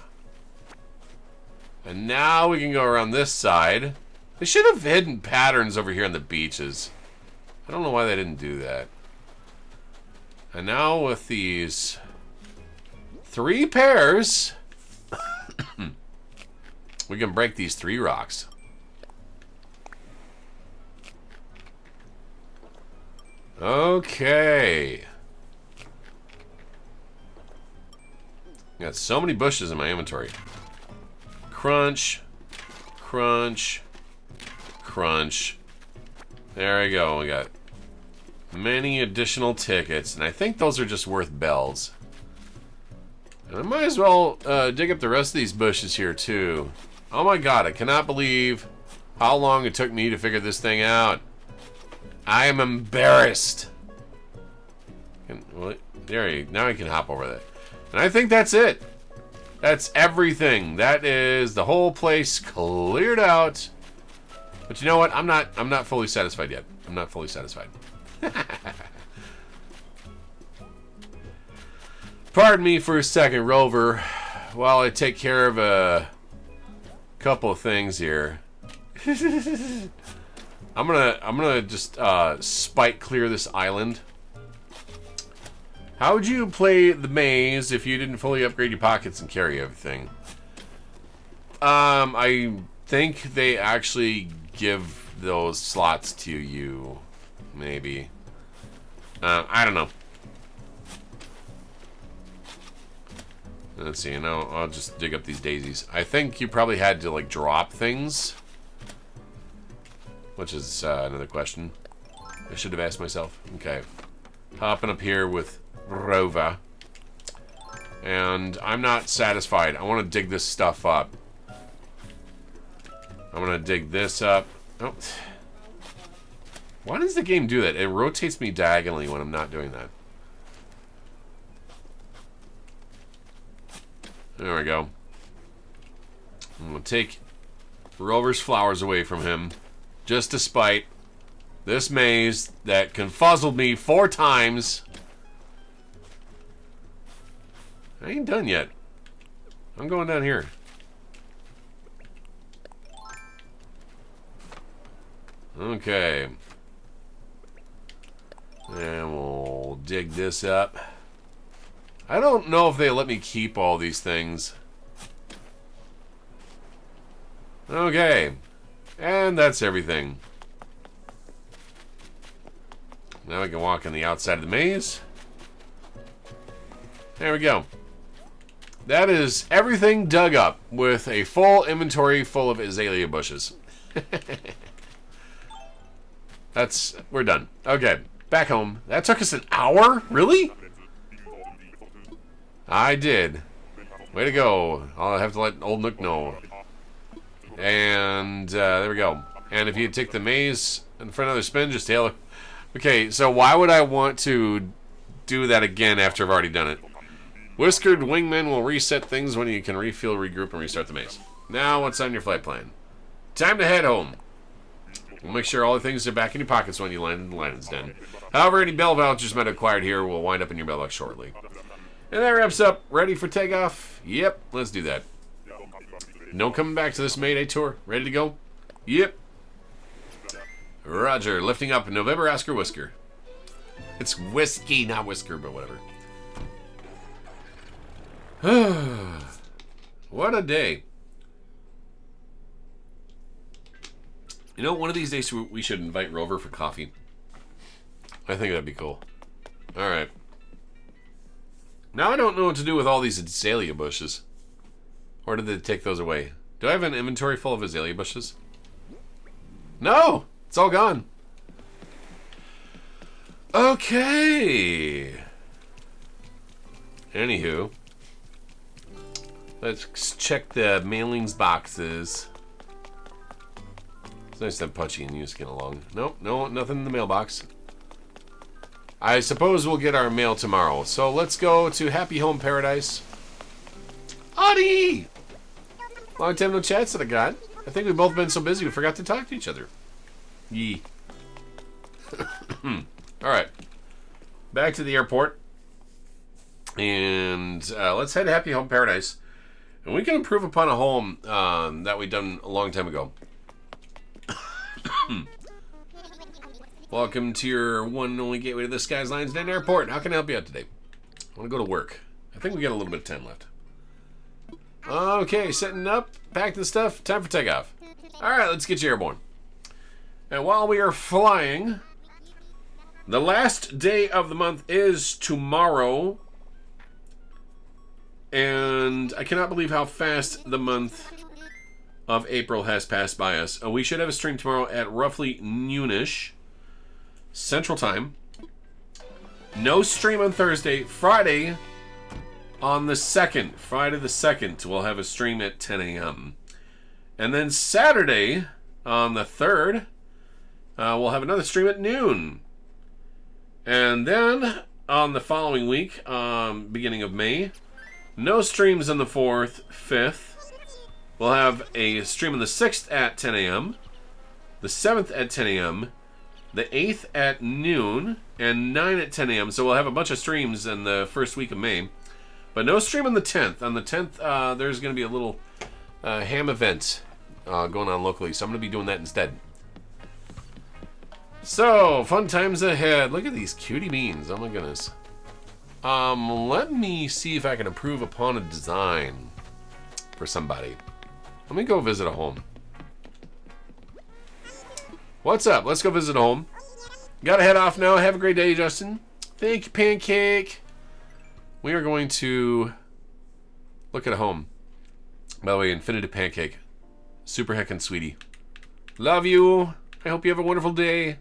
And now we can go around this side. They should have hidden patterns over here on the beaches. I don't know why they didn't do that. And now with these 3 pairs, we can break these 3 rocks. Okay. Got so many bushes in my inventory. Crunch. Crunch. Crunch. There we go. We got many additional tickets. And I think those are just worth bells. And I might as well dig up the rest of these bushes here, too. Oh my God. I cannot believe how long it took me to figure this thing out. I am embarrassed. Well, now I can hop over that. And I think that's it. That's everything. That is the whole place cleared out. But you know what? I'm not fully satisfied yet. I'm not fully satisfied. Pardon me for a second, Rover, while I take care of a couple of things here. I'm gonna just spike clear this island. How would you play the maze if you didn't fully upgrade your pockets and carry everything? I think they actually give those slots to you. Maybe. I don't know. Let's see, I'll just dig up these daisies. I think you probably had to, like, drop things. Which is another question I should have asked myself. Okay. Hopping up here with Rova. And I'm not satisfied. I want to dig this stuff up. I'm going to dig this up. Oh. Why does the game do that? It rotates me diagonally when I'm not doing that. There we go. I'm going to take Rover's flowers away from him. Just to spite this maze that confuzzled me 4 times. I ain't done yet. I'm going down here. Okay. And we'll dig this up. I don't know if they let me keep all these things. Okay. And that's everything. Now we can walk on the outside of the maze. There we go. That is everything dug up with a full inventory full of azalea bushes. We're done. Okay, back home. That took us an hour? Really? I did. Way to go. I'll have to let Old Nook know. And there we go. And if you take the maze and for another spin, just tail. Okay, so why would I want to do that again after I've already done it? Whiskered Wingman will reset things when you can refuel, regroup, and restart the maze. Now, what's on your flight plan? Time to head home. We'll make sure all the things are back in your pockets when you land in the lion's den. However, any bell vouchers might acquired here will wind up in your mailbox shortly. And that wraps up. Ready for takeoff? Yep, let's do that. No coming back to this Mayday tour. Ready to go? Yep. Roger. Lifting up November Oscar Whisker. It's whiskey, not whisker, but whatever. What a day. You know, one of these days we should invite Rover for coffee. I think that'd be cool. Alright. Now I don't know what to do with all these azalea bushes. Or did they take those away? Do I have an inventory full of azalea bushes? No! It's all gone. Okay. Anywho. Let's check the mailings boxes. It's nice to have Punchy and Yuskin along. Nope, no, nothing in the mailbox. I suppose we'll get our mail tomorrow. So let's go to Happy Home Paradise. Audie! Long time no chats that I got. I think we've both been so busy we forgot to talk to each other. Yee. Alright. Back to the airport. And let's head to Happy Home Paradise. And we can improve upon a home that we done a long time ago. Welcome to your one and only gateway to the Skies Lions Den Airport. How can I help you out today? I want to go to work. I think we got a little bit of time left. Okay, setting up, packing the stuff, time for takeoff. Alright, let's get you airborne. And while we are flying, the last day of the month is tomorrow. And I cannot believe how fast the month of April has passed by us. We should have a stream tomorrow at roughly noonish Central Time. No stream on Thursday. Friday on the 2nd. Friday the 2nd, we'll have a stream at 10 a.m. And then Saturday on the 3rd, we'll have another stream at noon. And then on the following week, beginning of May, no streams on the 4th, 5th. We'll have a stream on the 6th at 10 a.m., the 7th at 10 a.m., the 8th at noon, and 9 at 10 a.m. So we'll have a bunch of streams in the first week of May. But no stream on the 10th. On the 10th, there's going to be a little ham event going on locally, so I'm going to be doing that instead. So, fun times ahead. Look at these cutie beans. Oh my goodness. Let me see if I can improve upon a design for somebody. Let me go visit a home. What's up? Let's go visit a home. Gotta head off now. Have a great day, Justin. Thank you, Pancake. We are going to look at a home. By the way, Infinity Pancake. Super heckin' sweetie. Love you. I hope you have a wonderful day.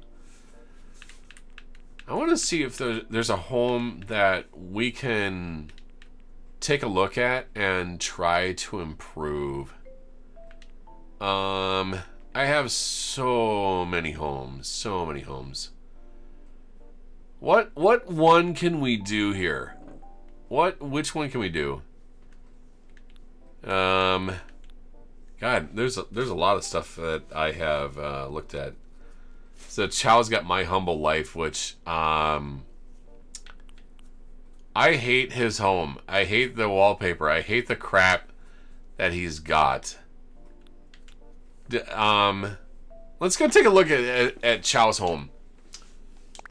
I want to see if there's a home that we can take a look at and try to improve. I have so many homes. So many homes. What one can we do here? Which one can we do? God, there's a lot of stuff that I have looked at. So Chow's got My Humble Life, which I hate his home. I hate the wallpaper. I hate the crap that he's got. Let's go take a look at Chow's home.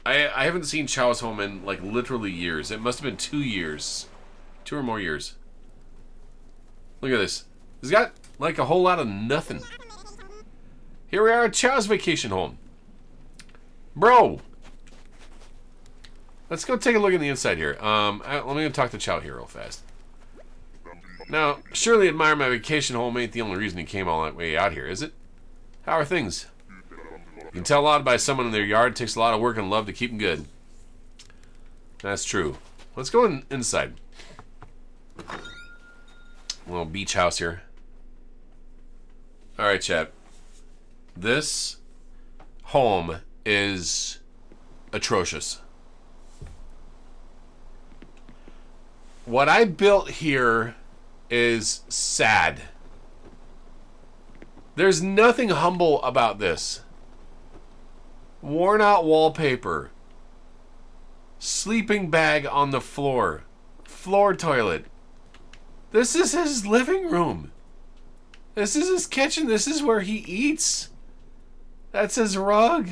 I haven't seen Chow's home in like literally years. It must have been 2 years. 2 or more years. Look at this. He's got like a whole lot of nothing. Here we are at Chow's vacation home. Bro! Let's go take a look at the inside here. Let me go talk to Chow here real fast. Now, surely admire my vacation home ain't the only reason he came all that way out here, is it? How are things? You can tell a lot by someone in their yard. It takes a lot of work and love to keep them good. That's true. Let's go inside. A little beach house here. Alright, chat. This home is atrocious. What I built here is sad. There's nothing humble about this. Worn out wallpaper. Sleeping bag on the floor. Floor toilet. This is his living room. This is his kitchen. This is where he eats. That's his rug.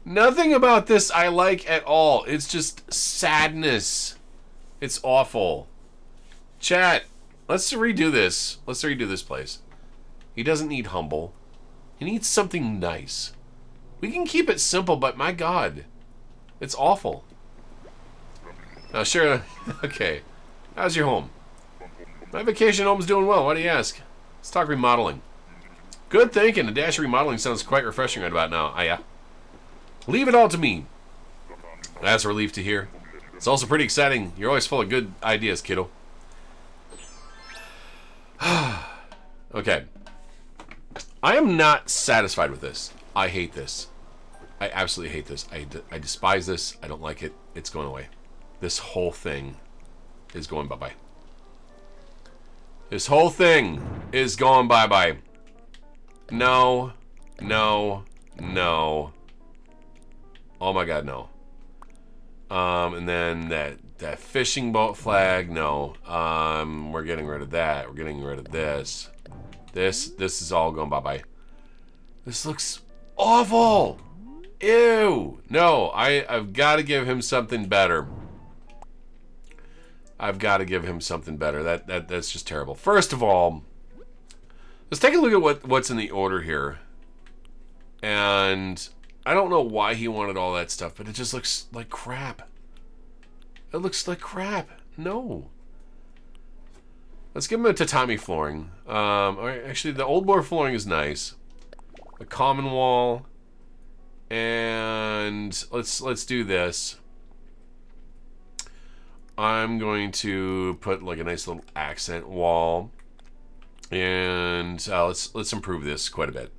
Nothing about this I like at all. It's just sadness. It's awful. Chat, let's redo this. Let's redo this place. He doesn't need humble. He needs something nice. We can keep it simple, but my God, it's awful. Now, sure. Okay. How's your home? My vacation home's doing well. Why do you ask? Let's talk remodeling. Good thinking. A dash of remodeling sounds quite refreshing right about now. Yeah. Leave it all to me. That's a relief to hear. It's also pretty exciting. You're always full of good ideas, kiddo. Okay. I am not satisfied with this. I hate this. I absolutely hate this. I despise this. I don't like it. It's going away. This whole thing is going bye-bye. This whole thing is going bye-bye. No. No. No. Oh my God, no. And then that fishing boat flag, no. We're getting rid of that. We're getting rid of this. This is all going bye-bye. This looks awful. Ew. No, I've got to give him something better. I've got to give him something better. That's just terrible. First of all, let's take a look at what's in the order here. And I don't know why he wanted all that stuff, but it just looks like crap. It looks like crap. No. Let's give him a tatami flooring. Actually, the old board flooring is nice. A common wall. And let's do this. I'm going to put like a nice little accent wall. And let's improve this quite a bit.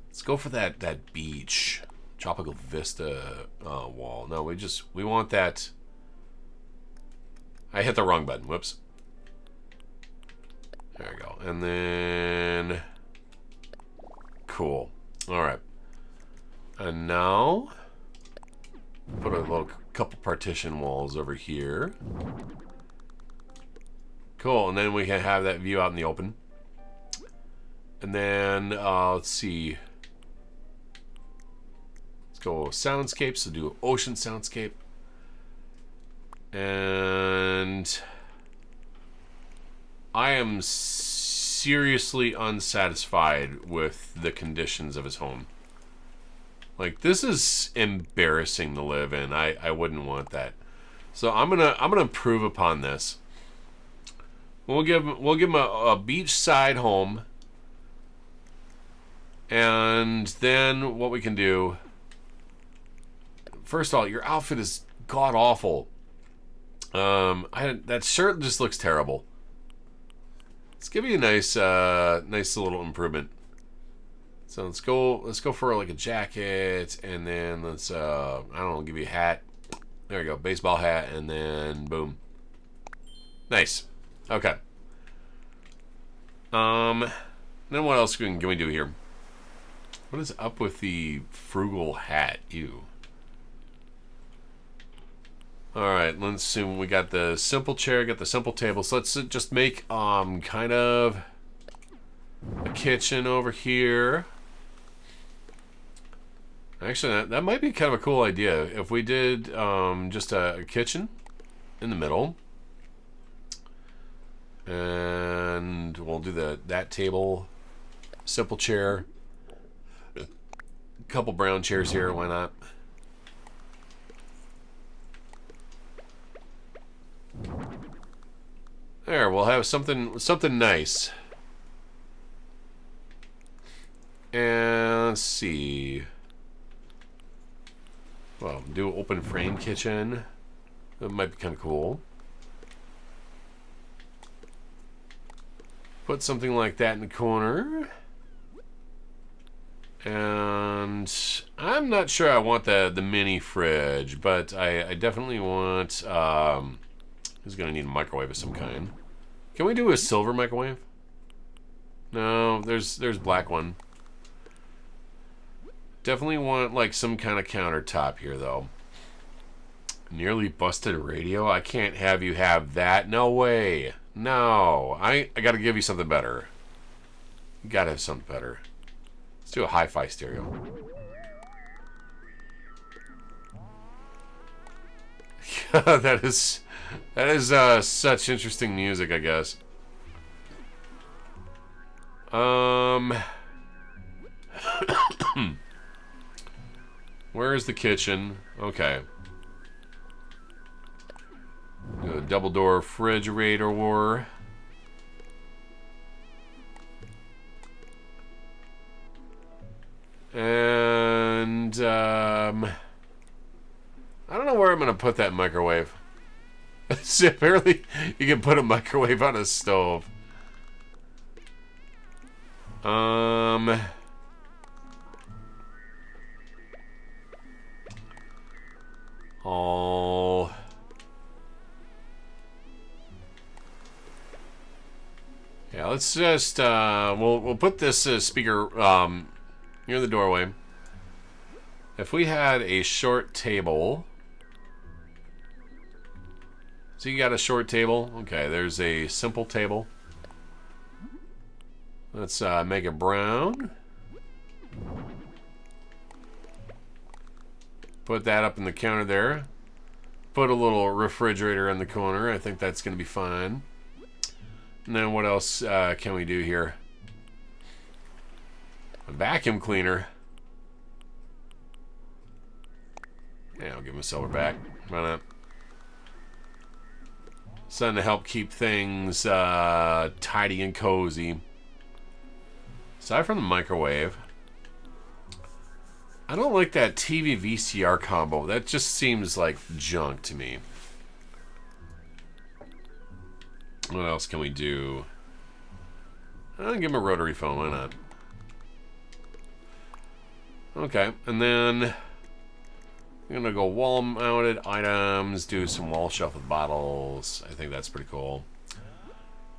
Let's go for that beach. Tropical Vista wall. No, we want that. I hit the wrong button. Whoops. There we go. And then... Cool. Alright. And now... Put a little couple partition walls over here. Cool. And then we can have that view out in the open. And then, let's see... go soundscape. So do ocean soundscape. And I am seriously unsatisfied with the conditions of his home. Like, this is embarrassing to live in. I wouldn't want that. So I'm gonna improve upon this. We'll give him a beachside home, and then what we can do. First of all, your outfit is god awful. That shirt just looks terrible. Let's give you a nice little improvement. So let's go for like a jacket, and then let's I don't know, give you a hat. There we go, baseball hat, and then boom. Nice. Okay. Then what else can we do here? What is up with the frugal hat? Ew. Alright, let's assume we got the simple chair, got the simple table. So let's just make kind of a kitchen over here. Actually, that might be kind of a cool idea. If we did just a kitchen in the middle. And we'll do that table, simple chair, a couple brown chairs here, why not? There, we'll have something nice. And let's see. Well, do an open frame kitchen. That might be kind of cool. Put something like that in the corner. And I'm not sure I want the mini fridge, but I definitely want who's gonna need a microwave of some kind. Can we do a silver microwave? No, there's black one. Definitely want like some kind of countertop here though. Nearly busted radio? I can't have you have that. No way. No. I gotta give you something better. You gotta have something better. Let's do a hi-fi stereo. that is such interesting music, I guess. Where is the kitchen? Okay. A double door refrigerator. And I don't know where I'm gonna put that microwave. Apparently you can put a microwave on a stove. Oh. Yeah, let's just we'll put this speaker near the doorway. If we had a short table. So you got a short table? Okay, there's a simple table. Let's make it brown. Put that up in the counter there. Put a little refrigerator in the corner. I think that's going to be fine. And then what else can we do here? A vacuum cleaner. Yeah, I'll give him a silver back. Why not? Something to help keep things tidy and cozy. Aside from the microwave, I don't like that TV VCR combo. That just seems like junk to me. What else can we do? I'll give him a rotary phone, why not? Okay, and then I'm gonna go wall mounted items, do some wall shelf with bottles. I think that's pretty cool.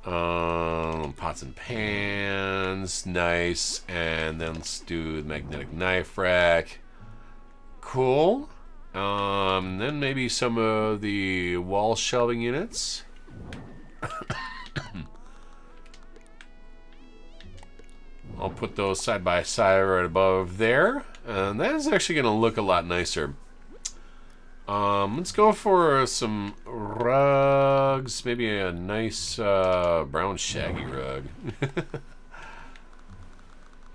Pots and pans, nice. And then let's do the magnetic knife rack. Cool. Then maybe some of the wall shelving units. I'll put those side by side right above there. And that is actually going to look a lot nicer. Let's go for some rugs. Maybe a nice brown shaggy rug.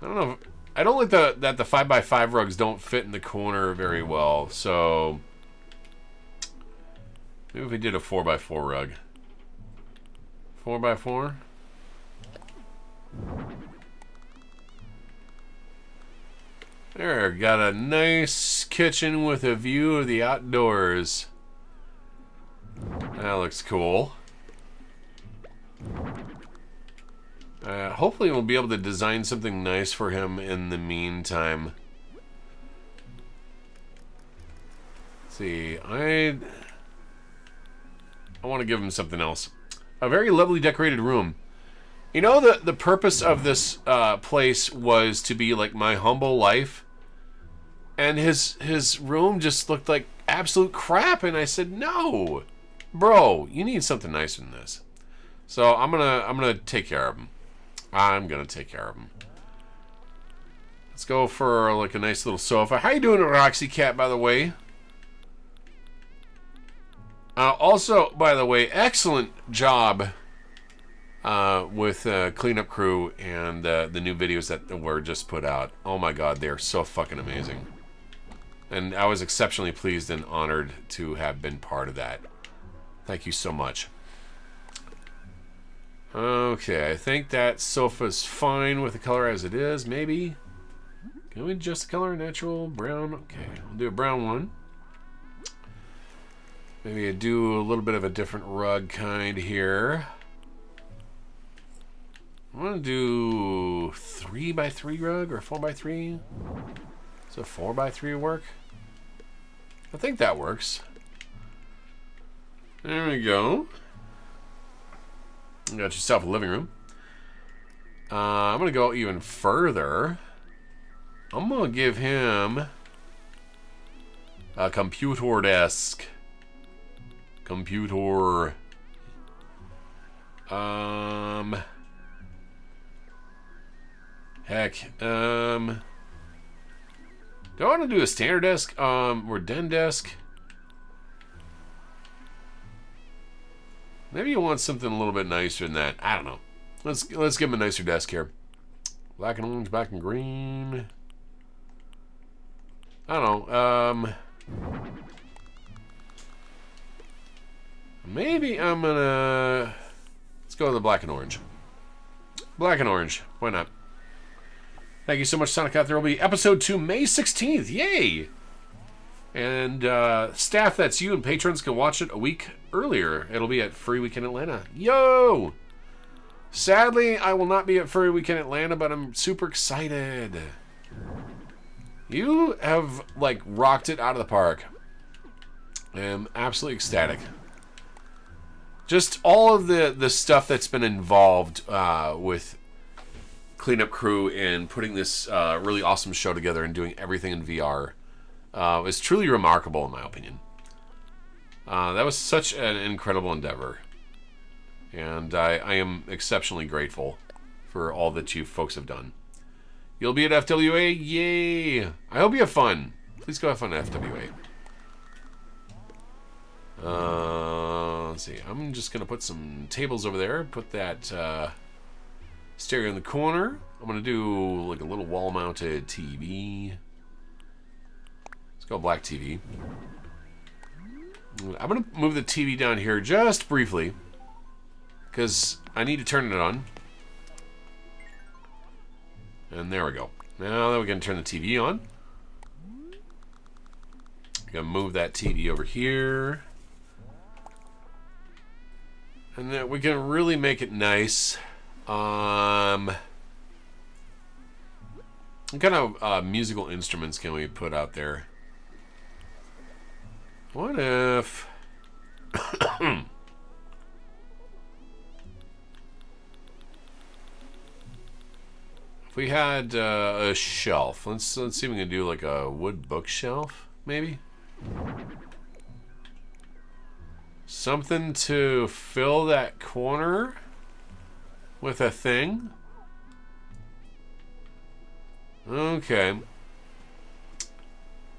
I don't know. I don't like that the 5x5 rugs don't fit in the corner very well. So maybe if we did a 4x4 rug. 4x4. There, got a nice kitchen with a view of the outdoors. That looks cool. Hopefully we'll be able to design something nice for him in the meantime. Let's see, I want to give him something else. A very lovely decorated room. You know, the purpose of this place was to be like my humble life. And his room just looked like absolute crap. And I said, no, bro, you need something nicer than this. So I'm gonna take care of him. I'm gonna take care of him. Let's go for like a nice little sofa. How you doing, Roxy Cat, by the way? Also, by the way, excellent job with cleanup crew and the new videos that were just put out. Oh my god, they are so fucking amazing. And I was exceptionally pleased and honored to have been part of that. Thank you so much. Okay, I think that sofa's fine with the color as it is, maybe. Can we adjust the color? Natural, brown. Okay, we'll do a brown one. Maybe I do a little bit of a different rug kind here. I want to do 3x3 rug or 4x3. Does a 4x3 work? I think that works. There we go. You got yourself a living room. I'm going to go even further. I'm going to give him a computer desk. Computer. Heck. Do I want to do a standard desk? Or den desk? Maybe you want something a little bit nicer than that. I don't know. Let's give him a nicer desk here. Black and orange, black and green. I don't know. Maybe I'm gonna... Let's go with the black and orange. Black and orange. Why not? Thank you so much, Sonicgott. There will be episode 2 May 16th. Yay! And staff, that's you, and patrons can watch it a week earlier. It'll be at Furry Weekend Atlanta. Yo! Sadly, I will not be at Furry Weekend Atlanta, but I'm super excited. You have, like, rocked it out of the park. I'm absolutely ecstatic. Just all of the stuff that's been involved with cleanup crew and putting this really awesome show together and doing everything in VR is truly remarkable, in my opinion. That was such an incredible endeavor. And I am exceptionally grateful for all that you folks have done. You'll be at FWA? Yay! I hope you have fun. Please go have fun at FWA. Let's see. I'm just going to put some tables over there. Put that stereo in the corner. I'm going to do like a little wall-mounted TV. Let's go black TV. I'm going to move the TV down here just briefly, because I need to turn it on. And there we go. Now that we can turn the TV on. I'm going to move that TV over here. And then we can really make it nice. What kind of musical instruments can we put out there? What if... if we had a shelf. Let's see if we can do like a wood bookshelf, maybe? Something to fill that corner with a thing. Okay.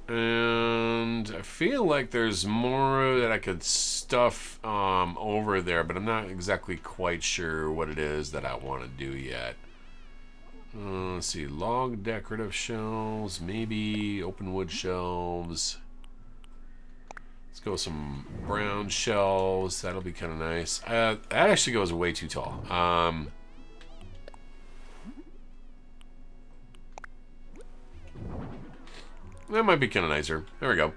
And I feel like there's more that I could stuff over there, but I'm not exactly quite sure what it is that I want to do yet. Let's see, log decorative shelves, maybe open wood shelves. Let's go with some brown shelves. That'll be kind of nice. That actually goes way too tall. That might be kind of nicer. There we go.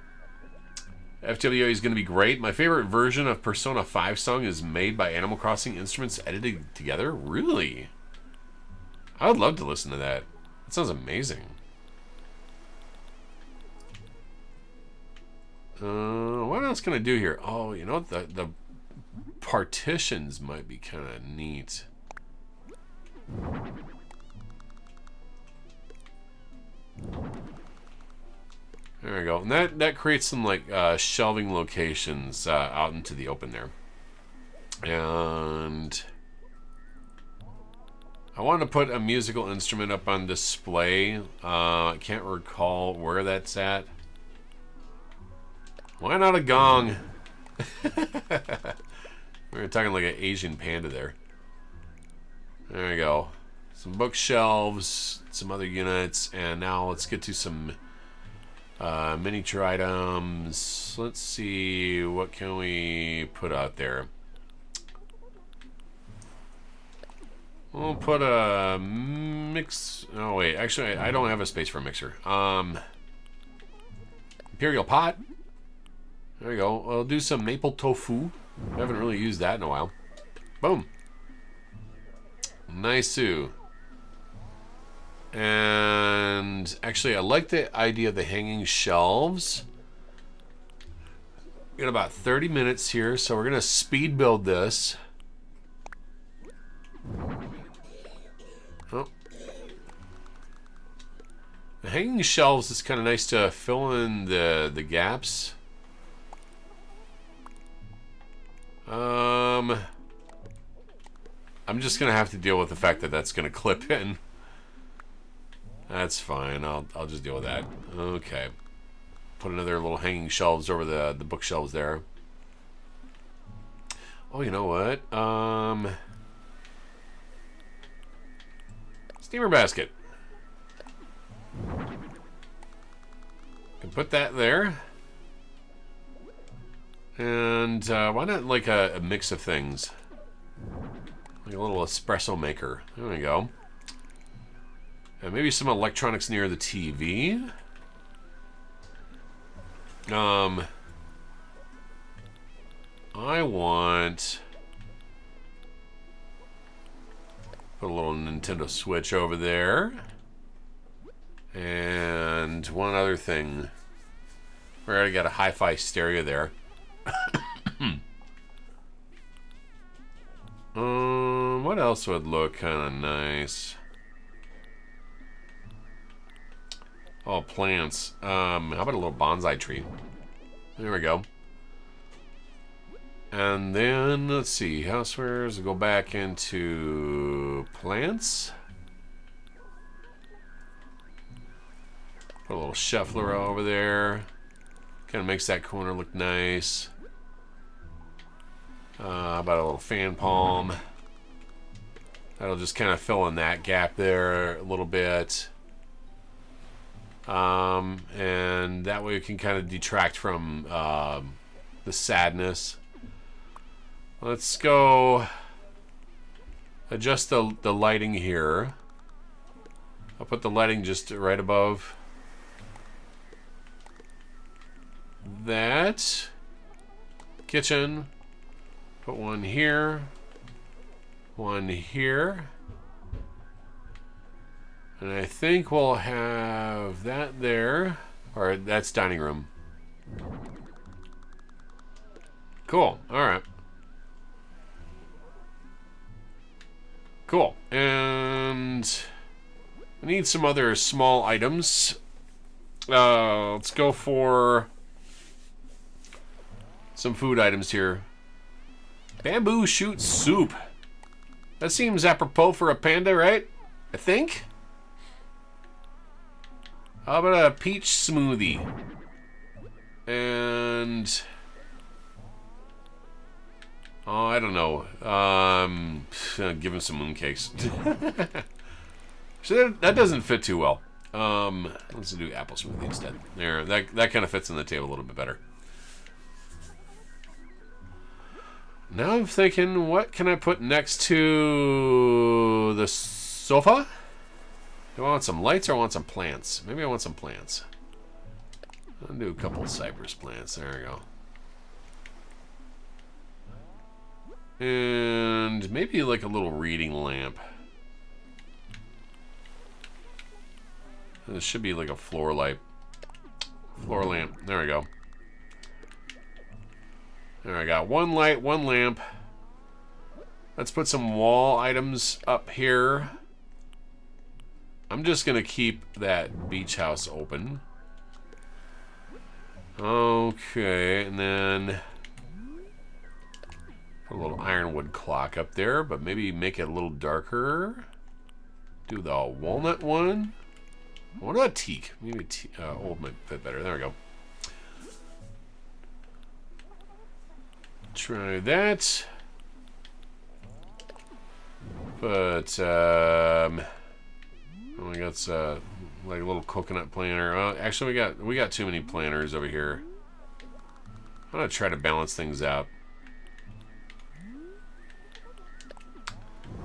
FWA is going to be great. My favorite version of Persona 5 song is made by Animal Crossing instruments edited together. Really? I would love to listen to that. That sounds amazing. What else can I do here? Oh, you know what? The partitions might be kind of neat. There we go. And that creates some like shelving locations out into the open there. And I want to put a musical instrument up on display. I can't recall where that's at. Why not a gong? We were talking like an Asian panda there. There we go. Some bookshelves, some other units, and now let's get to some miniature items. Let's see, what can we put out there? We'll put a mix. Oh wait, actually I don't have a space for a mixer. Imperial pot. There we go. I'll do some maple tofu. I haven't really used that in a while. Boom. Nice-oo. And actually, I like the idea of the hanging shelves. We got about 30 minutes here, so we're going to speed build this. Oh. The hanging shelves is kind of nice to fill in the gaps. I'm just gonna have to deal with the fact that that's gonna clip in. That's fine. I'll just deal with that. Okay. Put another little hanging shelves over the bookshelves there. Oh, you know what? Steamer basket. Can put that there. And why not like a mix of things? Like a little espresso maker. There we go. And maybe some electronics near the TV. I want... Put a little Nintendo Switch over there. And one other thing. We already got a hi-fi stereo there. What else would look kind of nice? Oh, plants. How about a little bonsai tree? There we go. And then, let's see, housewares, go back into plants. Put a little shuffler over there. Kind of makes that corner look nice. How about a little fan palm? That'll just kind of fill in that gap there a little bit. And that way we can kind of detract from the sadness. Let's go adjust the lighting here. I'll put the lighting just right above that. Kitchen. Put one here. One here. And I think we'll have that there. Or that's dining room. Cool. Alright. Cool. And we need some other small items. Let's go for some food items here. Bamboo shoot soup. That seems apropos for a panda, right? I think. How about a peach smoothie? And... oh, I don't know. Give him some mooncakes. So that doesn't fit too well. Let's do apple smoothie instead. There, that kind of fits on the table a little bit better. Now I'm thinking, what can I put next to the sofa? Do I want some lights or I want some plants? Maybe I want some plants. I'll do a couple of cypress plants. There we go. And maybe like a little reading lamp. This should be like a floor light. Floor lamp. There we go. There, I got one light, one lamp. Let's put some wall items up here. I'm just going to keep that beach house open. Okay, and then put a little ironwood clock up there, but maybe make it a little darker. Do the walnut one. What about teak? Maybe old might fit better. There we go. Try that. But oh, we got like a little coconut planter. Actually, we got too many planters over here. I'm gonna try to balance things out.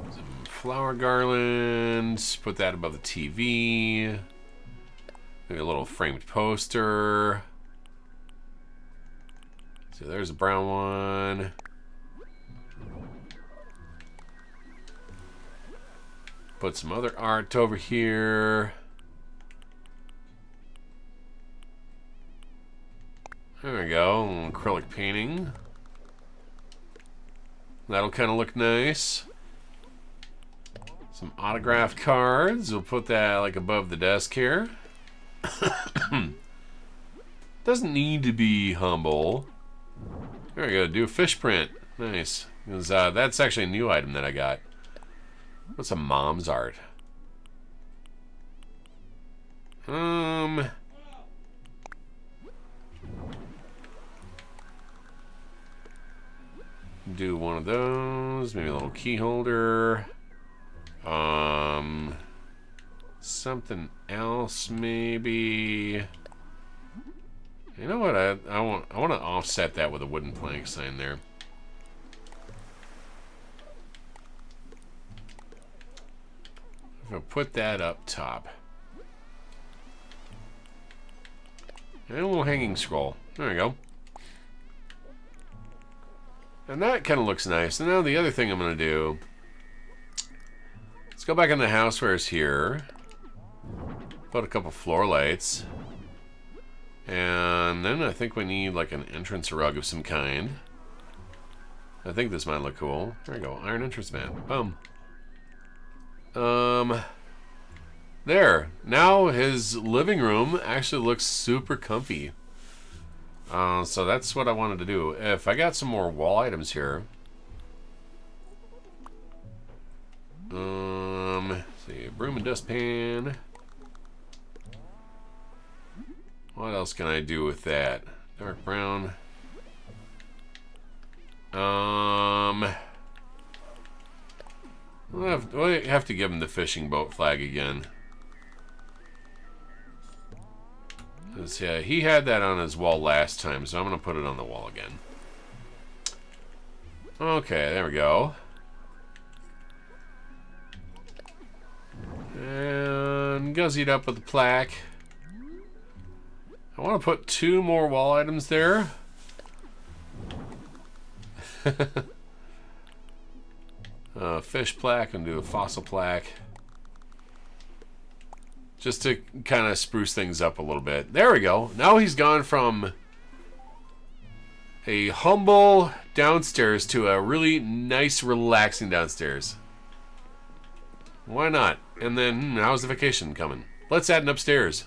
Some flower garlands. Put that above the TV. Maybe a little framed poster. So there's a brown one. Put some other art over here. There we go, a little acrylic painting. That'll kind of look nice. Some autographed cards. We'll put that like above the desk here. Doesn't need to be humble. There we go, do a fish print. Nice. Because, that's actually a new item that I got. What's some mom's art? Do one of those. Maybe a little key holder. Something else maybe. You know what? I want to offset that with a wooden plank sign there. I'm gonna put that up top. And a little hanging scroll. There we go. And that kind of looks nice. And now the other thing I'm gonna do. Let's go back in the housewares here. Put a couple floor lights. And then I think we need like an entrance rug of some kind. I think this might look cool. There we go. Iron entrance mat. Boom. There. Now his living room actually looks super comfy. So that's what I wanted to do. If I got some more wall items here. Let's see, broom and dustpan. What else can I do with that? Dark brown. We'll have to give him the fishing boat flag again. Yeah, he had that on his wall last time, so I'm going to put it on the wall again. Okay, there we go. And guzzied up with the plaque. I want to put 2 more wall items there. Fish plaque and do a fossil plaque. Just to kind of spruce things up a little bit. There we go. Now he's gone from a humble downstairs to a really nice, relaxing downstairs. Why not? And then, how's the vacation coming? Let's add an upstairs.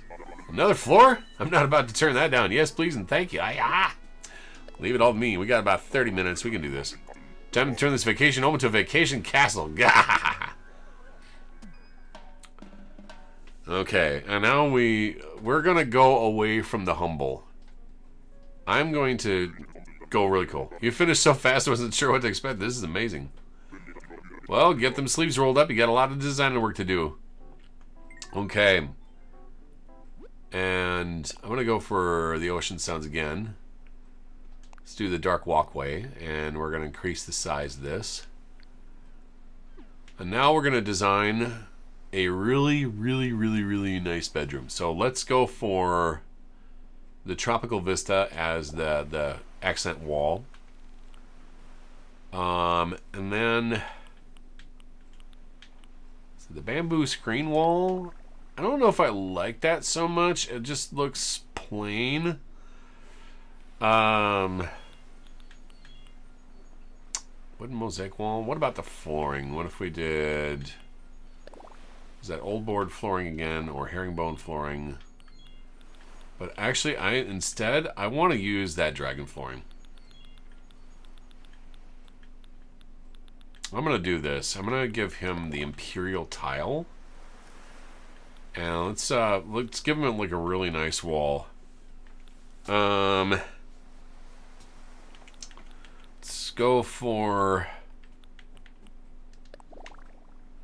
Another floor? I'm not about to turn that down. Yes, please, and thank you. Leave it all to me. We got about 30 minutes. We can do this. Time to turn this vacation home into a vacation castle. Okay, and now we're gonna go away from the humble. I'm going to go really cool. You finished so fast I wasn't sure what to expect. This is amazing. Well, get them sleeves rolled up. You got a lot of design work to do. Okay. And I'm going to go for the ocean sounds again. Let's do the dark walkway. And we're going to increase the size of this. And now we're going to design a really, really, really, really nice bedroom. So let's go for the tropical vista as the accent wall. And then the bamboo screen wall. I don't know if I like that so much. It just looks plain. Wooden mosaic wall. What about the flooring? What if we did... Is that old board flooring again or herringbone flooring? But actually, instead, I want to use that dragon flooring. I'm going to do this. I'm going to give him the imperial tile. And let's give him like a really nice wall. Let's go for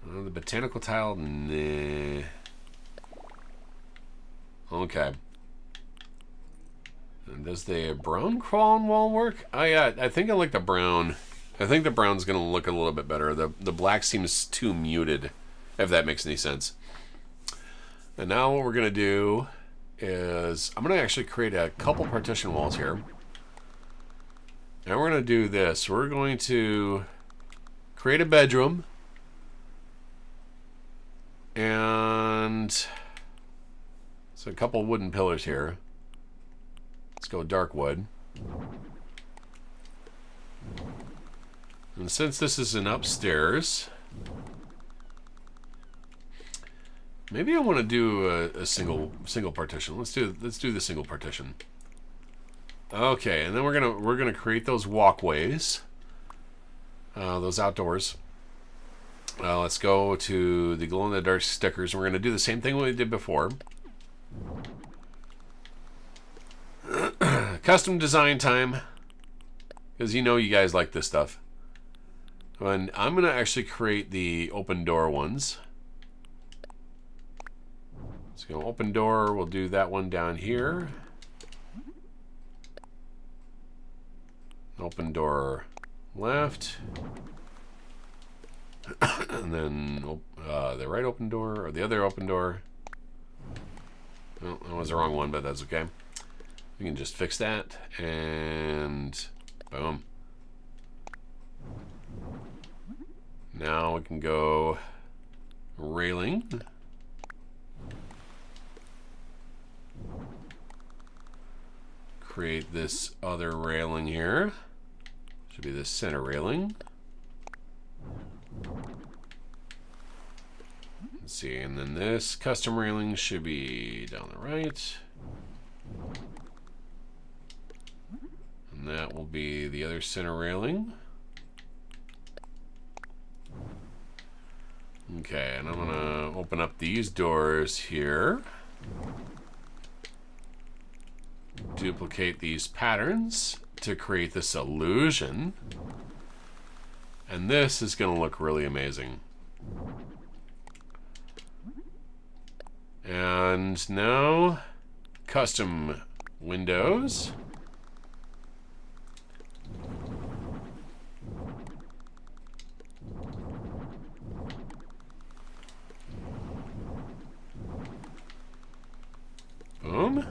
the botanical tile. Nah. Okay. And does the brown crawl wall work? Oh yeah, I think I like the brown. I think the brown's gonna look a little bit better. The black seems too muted, if that makes any sense. And now what we're gonna do is I'm gonna actually create a couple partition walls here. And we're gonna do this. We're going to create a bedroom. And so a couple wooden pillars here. Let's go dark wood. And since this is an upstairs, maybe I want to do a single partition. Let's do the single partition. Okay, and then we're gonna create those walkways, those outdoors. Let's go to the glow in the dark stickers, and we're gonna do the same thing we did before. Custom design time, because you know you guys like this stuff. And I'm gonna actually create the open door ones. Let's go open door. We'll do that one down here. Open door left. And then the right open door, or the other open door. Oh, that was the wrong one, but that's okay. We can just fix that, and boom. Now we can go railing. Create this other railing here. Should be the center railing. Let's see, and then this custom railing should be down the right. And that will be the other center railing. Okay, and I'm gonna open up these doors here. Duplicate these patterns to create this illusion. And this is gonna look really amazing. And now, custom windows. Boom.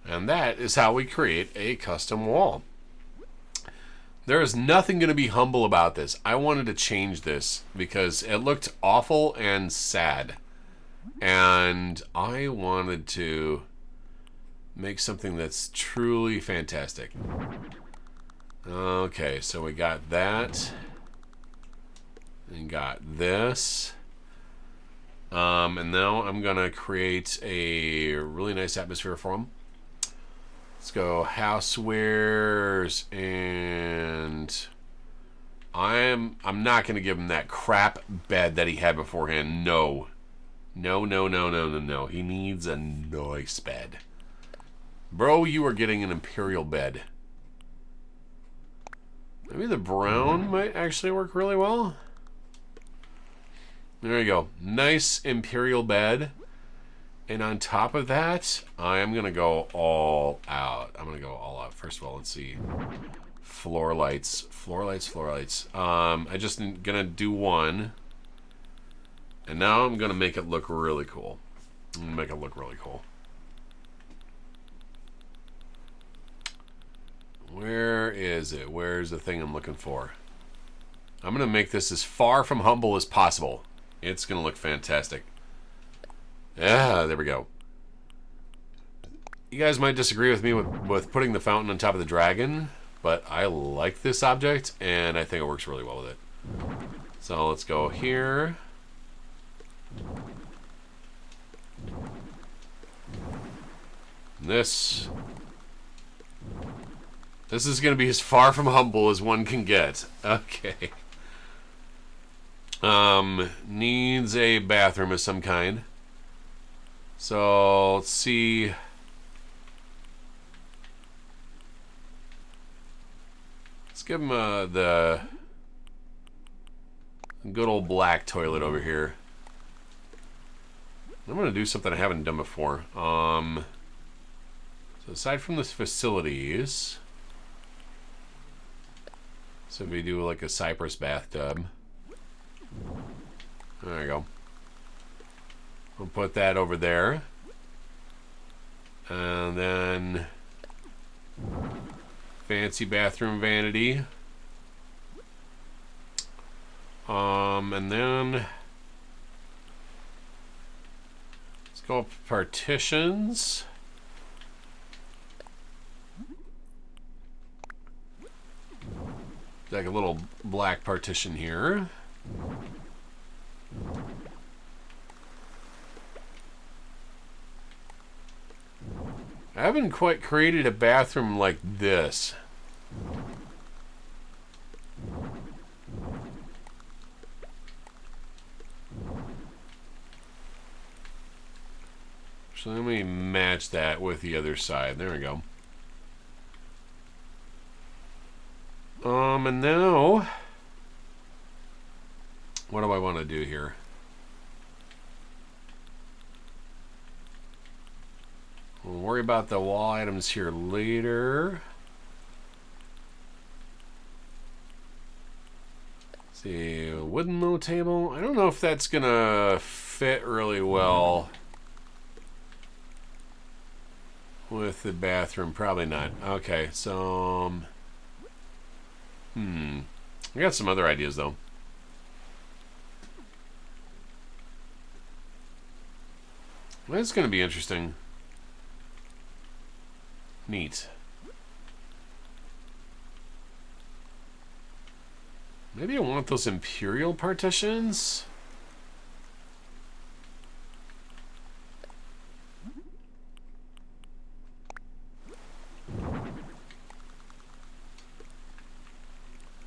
And that is how we create a custom wall. There is nothing going to be humble about this. I wanted to change this because it looked awful and sad. And I wanted to make something that's truly fantastic. Okay, so we got that. And got this. And now I'm going to create a really nice atmosphere for them. Let's go housewares and I'm not going to give him that crap bed that he had beforehand. No. No, no, no, no, no, no. He needs a nice bed. Bro, you are getting an imperial bed. Maybe the brown might actually work really well. There you go. Nice imperial bed. And on top of that, I am going to go all out. I'm going to go all out. First of all, let's see. Floor lights. Floor lights, floor lights. I just going to do one. And now I'm going to make it look really cool. I'm going to make it look really cool. Where is it? Where's the thing I'm looking for? I'm going to make this as far from humble as possible. It's going to look fantastic. Yeah, there we go. You guys might disagree with me with putting the fountain on top of the dragon, but I like this object, and I think it works really well with it. So let's go here. This is going to be as far from humble as one can get. Okay. Needs a bathroom of some kind. So, let's see. Let's give him the good old black toilet over here. I'm going to do something I haven't done before. So aside from the facilities, so we do like a cypress bathtub. There you go. We'll put that over there. And then fancy bathroom vanity. And then let's go up partitions. Like a little black partition here. I haven't quite created a bathroom like this. So let me match that with the other side. There we go. And now, what do I want to do here? We'll worry about the wall items here later. Let's see, a wooden low table. I don't know if that's gonna fit really well with the bathroom. Probably not. Okay, so I got some other ideas though. Well, it's gonna be interesting. Neat. Maybe I want those imperial partitions.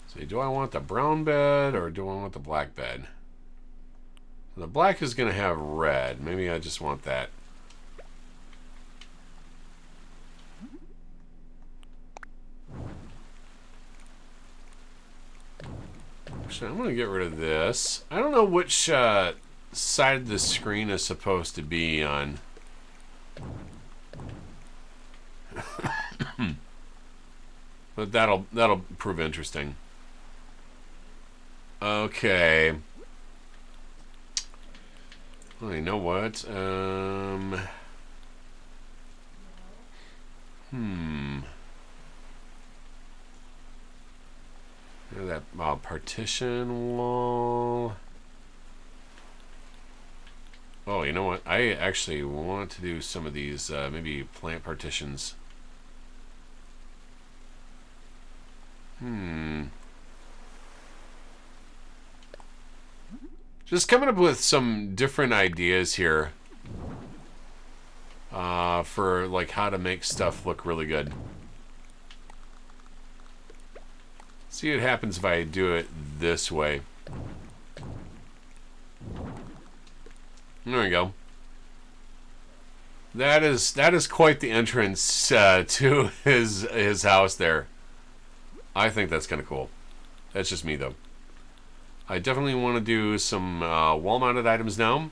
See, do I want the brown bed or do I want the black bed? The black is going to have red. Maybe I just want that. Actually, I'm going to get rid of this. I don't know which side of the screen is supposed to be on. But that'll prove interesting. Okay. Well, you know what? That partition wall. Oh, you know what? I actually want to do some of these maybe plant partitions. Just coming up with some different ideas here for like how to make stuff look really good. See what happens if I do it this way. There we go. That is quite the entrance to his house there. I think that's kind of cool. That's just me though. I definitely want to do some wall-mounted items now.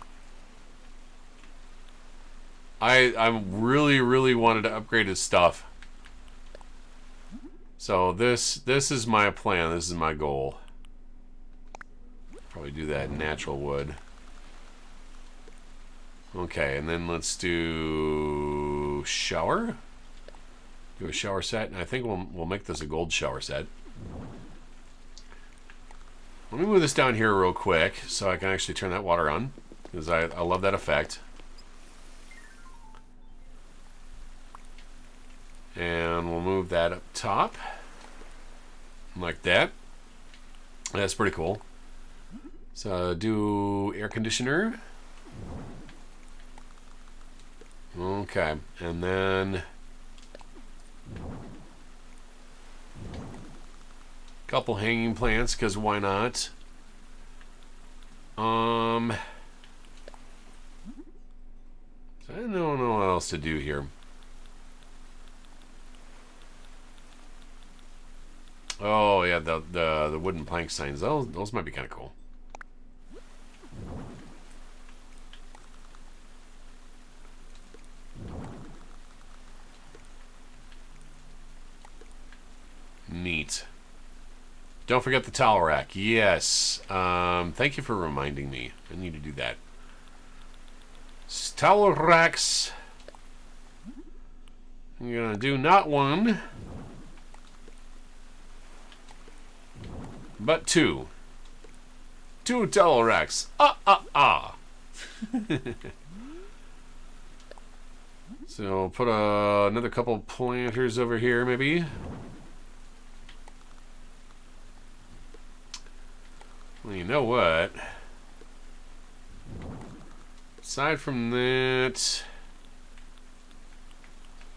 I really wanted to upgrade his stuff. So this is my plan. This is my goal. Probably do that natural wood. Okay, and then let's do shower. Do a shower set, and I think we'll make this a gold shower set. Let me move this down here real quick so I can actually turn that water on, because I love that effect. And we'll move that up top like that. That's pretty cool. So do air conditioner. Okay, and then couple hanging plants, because why not? I don't know what else to do here. Oh yeah, the wooden plank signs. Those might be kind of cool. Neat. Don't forget the towel rack. Yes. Thank you for reminding me. I need to do that. Towel racks. I'm gonna do not one, but two. Two towel racks. So put another couple planters over here, maybe. Well, you know what? Aside from that,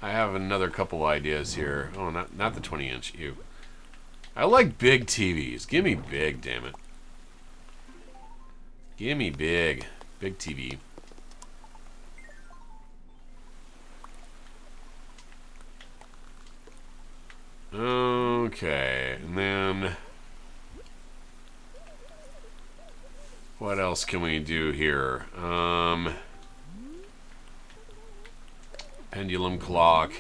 I have another couple ideas here. Oh, not the 20-inch. Ew. I like big TVs. Give me big, damn it. Give me big. Big TV. Okay, and then what else can we do here? Pendulum clock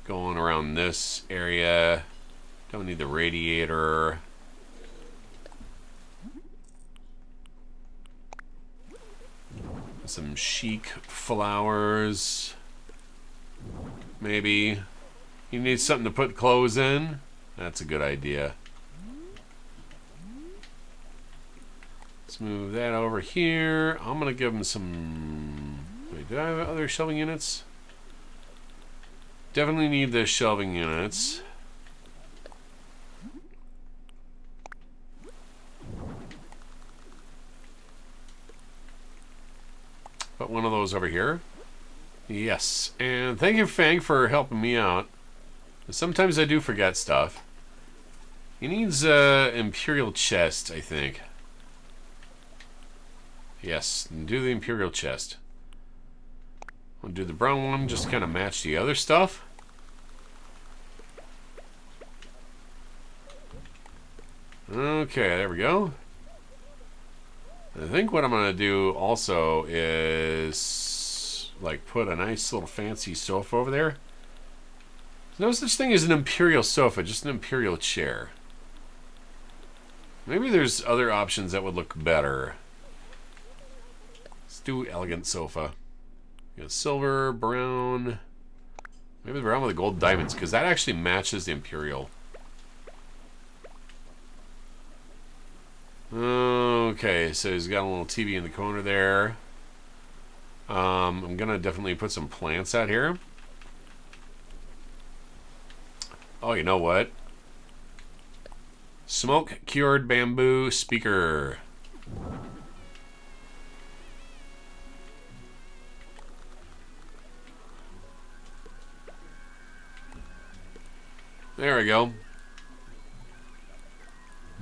going around this area. Don't need the radiator. Some chic flowers. Maybe. You need something to put clothes in? That's a good idea. Let's move that over here. I'm going to give them some... Wait, do I have other shelving units? Definitely need the shelving units. Put one of those over here. Yes. And thank you, Fang, for helping me out. Sometimes I do forget stuff. He needs an Imperial chest, I think. Yes, do the Imperial chest. I'll do the brown one, just kind of match the other stuff. Okay, there we go. I think what I'm going to do also is like put a nice little fancy sofa over there. There's no such thing as an Imperial sofa, just an Imperial chair. Maybe there's other options that would look better. Let's do elegant sofa. You got silver, brown. Maybe the brown with the gold diamonds, because that actually matches the Imperial. Okay, so he's got a little TV in the corner there. I'm gonna definitely put some plants out here. Oh, you know what? Smoke cured bamboo speaker. There we go.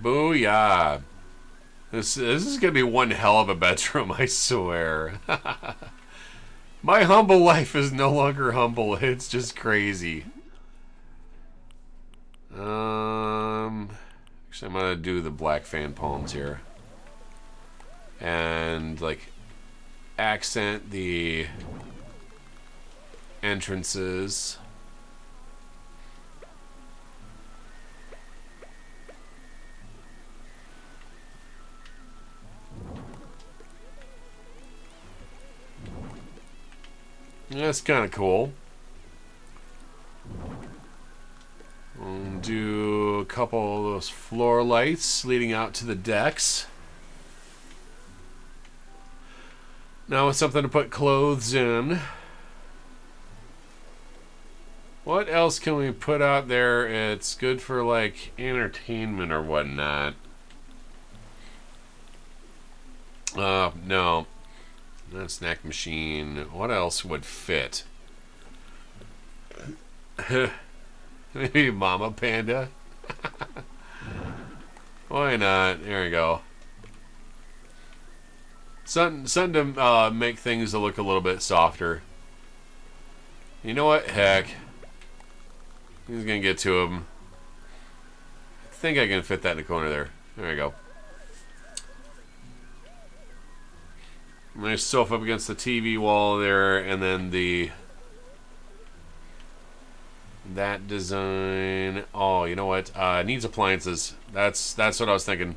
Booyah. This is going to be one hell of a bedroom, I swear. My humble life is no longer humble. It's just crazy. Actually, I'm going to do the black fan palms here. And, like, accent the entrances. That's kind of cool. We'll do a couple of those floor lights leading out to the decks. Now with something to put clothes in. What else can we put out there? It's good for like entertainment or whatnot. No. Not a snack machine. What else would fit? Maybe Mama Panda? Why not? There we go. Something to make things look a little bit softer. You know what? Heck. He's gonna get to him. I think I can fit that in the corner there. There we go. Nice sofa up against the TV wall there, and then that design. Oh, you know what? Needs appliances. That's what I was thinking.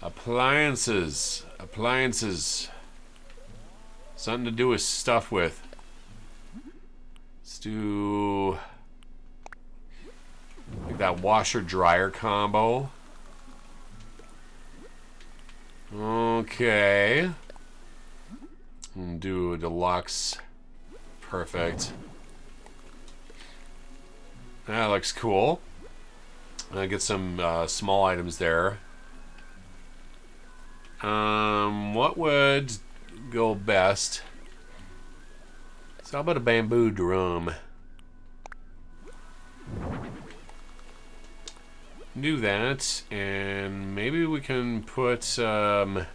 Appliances. Something to do with stuff with. Let's do like that washer dryer combo. Okay. And do a deluxe. Perfect. That looks cool. Get some small items there. What would go best? So how about a bamboo drum? Do that, and maybe we can put a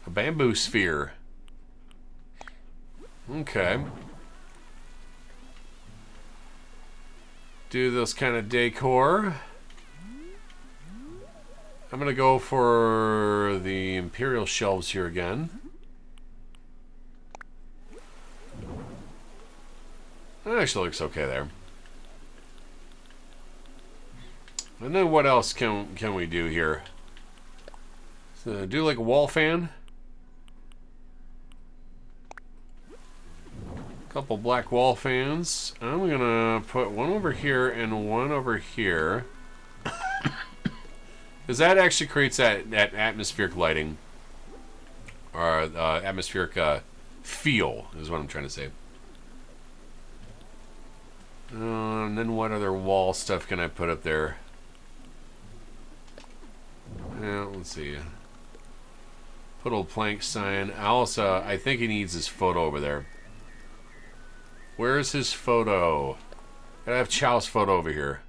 bamboo sphere. Okay. Do this kind of decor. I'm gonna go for the imperial shelves here again. That actually looks okay there. And then what else can we do here? So do like a wall fan. Couple black wall fans. I'm gonna put one over here and one over here. Because that actually creates that atmospheric lighting. Or atmospheric feel is what I'm trying to say. And then what other wall stuff can I put up there? Yeah, let's see. Put a little plank sign. I think he needs his photo over there. Where's his photo? Gotta have Chow's photo over here.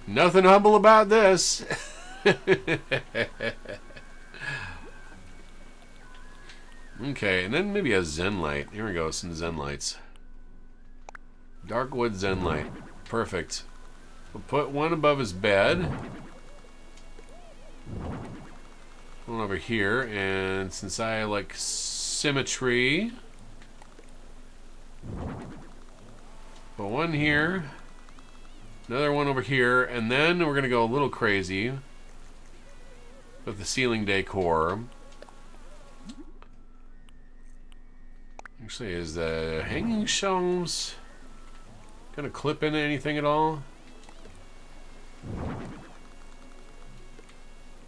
Nothing humble about this. Okay, and then maybe a Zen light. Here we go, some Zen lights. Darkwood Zen light. Perfect. We'll put one above his bed. One over here, and since I like symmetry, put one here, another one over here, and then we're gonna go a little crazy with the ceiling decor. Actually, is the hanging shelves gonna clip into anything at all?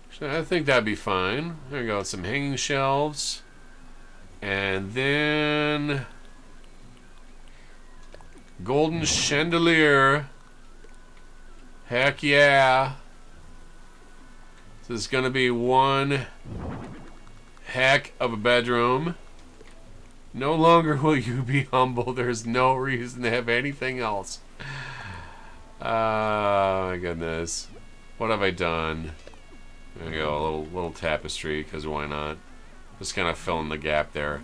Actually, I think that'd be fine. There we go, some hanging shelves. And then golden chandelier. Heck yeah. This is gonna be one heck of a bedroom. No longer will you be humble. There's no reason to have anything else. Oh my goodness. What have I done? There we go, a little tapestry, because why not? Just kind of fill in the gap there.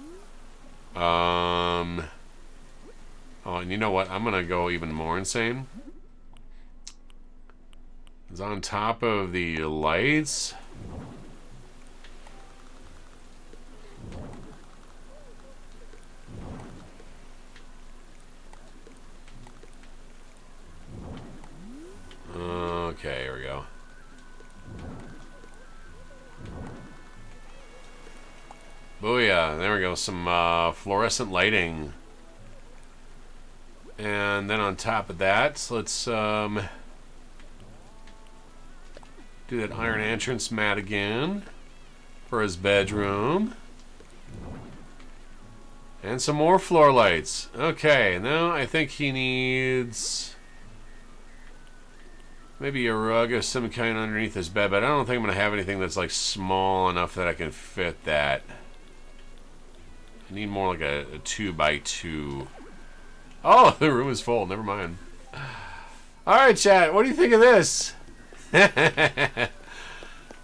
Oh, and you know what? I'm gonna go even more insane. It's on top of the lights. Okay, here we go. Booyah, there we go, some fluorescent lighting. And then on top of that, let's do that iron entrance mat again for his bedroom. And some more floor lights. Okay, now I think he needs maybe a rug of some kind underneath his bed, but I don't think I'm going to have anything that's like small enough that I can fit that. I need more like a 2x2. Oh, the room is full. Never mind. All right, chat. What do you think of this?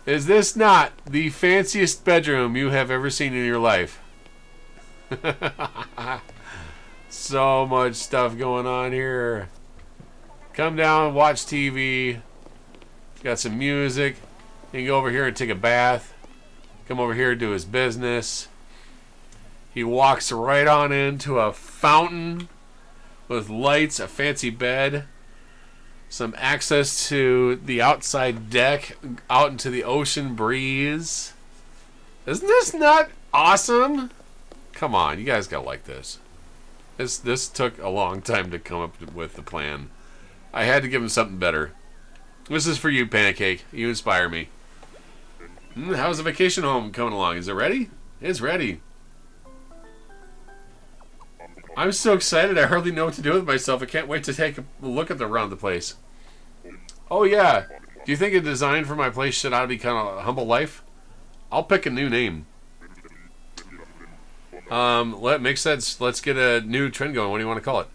Is this not the fanciest bedroom you have ever seen in your life? So much stuff going on here. Come down, watch TV. Got some music. You can go over here and take a bath. Come over here and do his business. He walks right on into a fountain with lights, a fancy bed, some access to the outside deck, out into the ocean breeze. Isn't this not awesome? Come on, you guys gotta like this. This took a long time to come up with the plan. I had to give him something better. This is for you, Pancake. You inspire me. How's the vacation home coming along? Is it ready? It's ready. I'm so excited I hardly know what to do with myself. I can't wait to take a look around the place. Oh yeah. Do you think a design for my place should ought to be kind of a humble life? I'll pick a new name. Makes sense. Let's get a new trend going. What do you want to call it?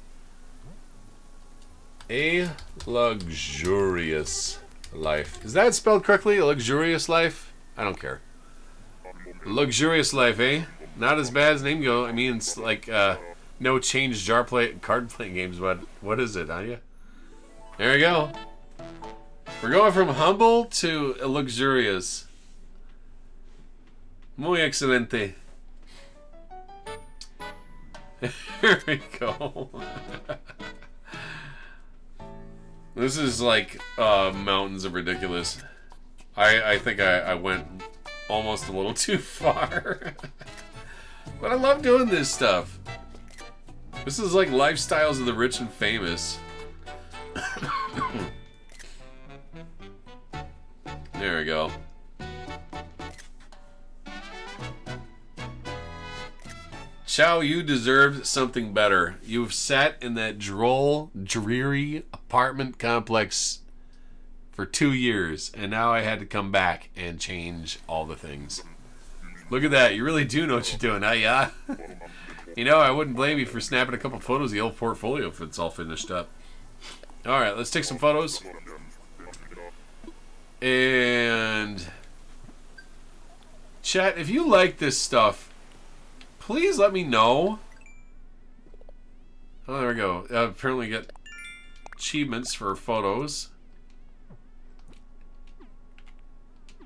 A luxurious life. Is that spelled correctly? A luxurious life? I don't care. Luxurious life, eh? Not as bad as name go. I mean, it's like no change card playing games, but what is it, Anya? There we go. We're going from humble to luxurious. Muy excelente. Here we go. This is like mountains of ridiculous. I think I went almost a little too far. But I love doing this stuff. This is like lifestyles of the rich and famous. There we go. Chow, you deserved something better. You've sat in that droll, dreary apartment complex for 2 years, and now I had to come back and change all the things. Look at that. You really do know what you're doing, huh? Yeah? You know, I wouldn't blame you for snapping a couple photos of the old portfolio if it's all finished up. All right, let's take some photos. And chat, if you like this stuff, please let me know. Oh, there we go. Apparently get achievements for photos.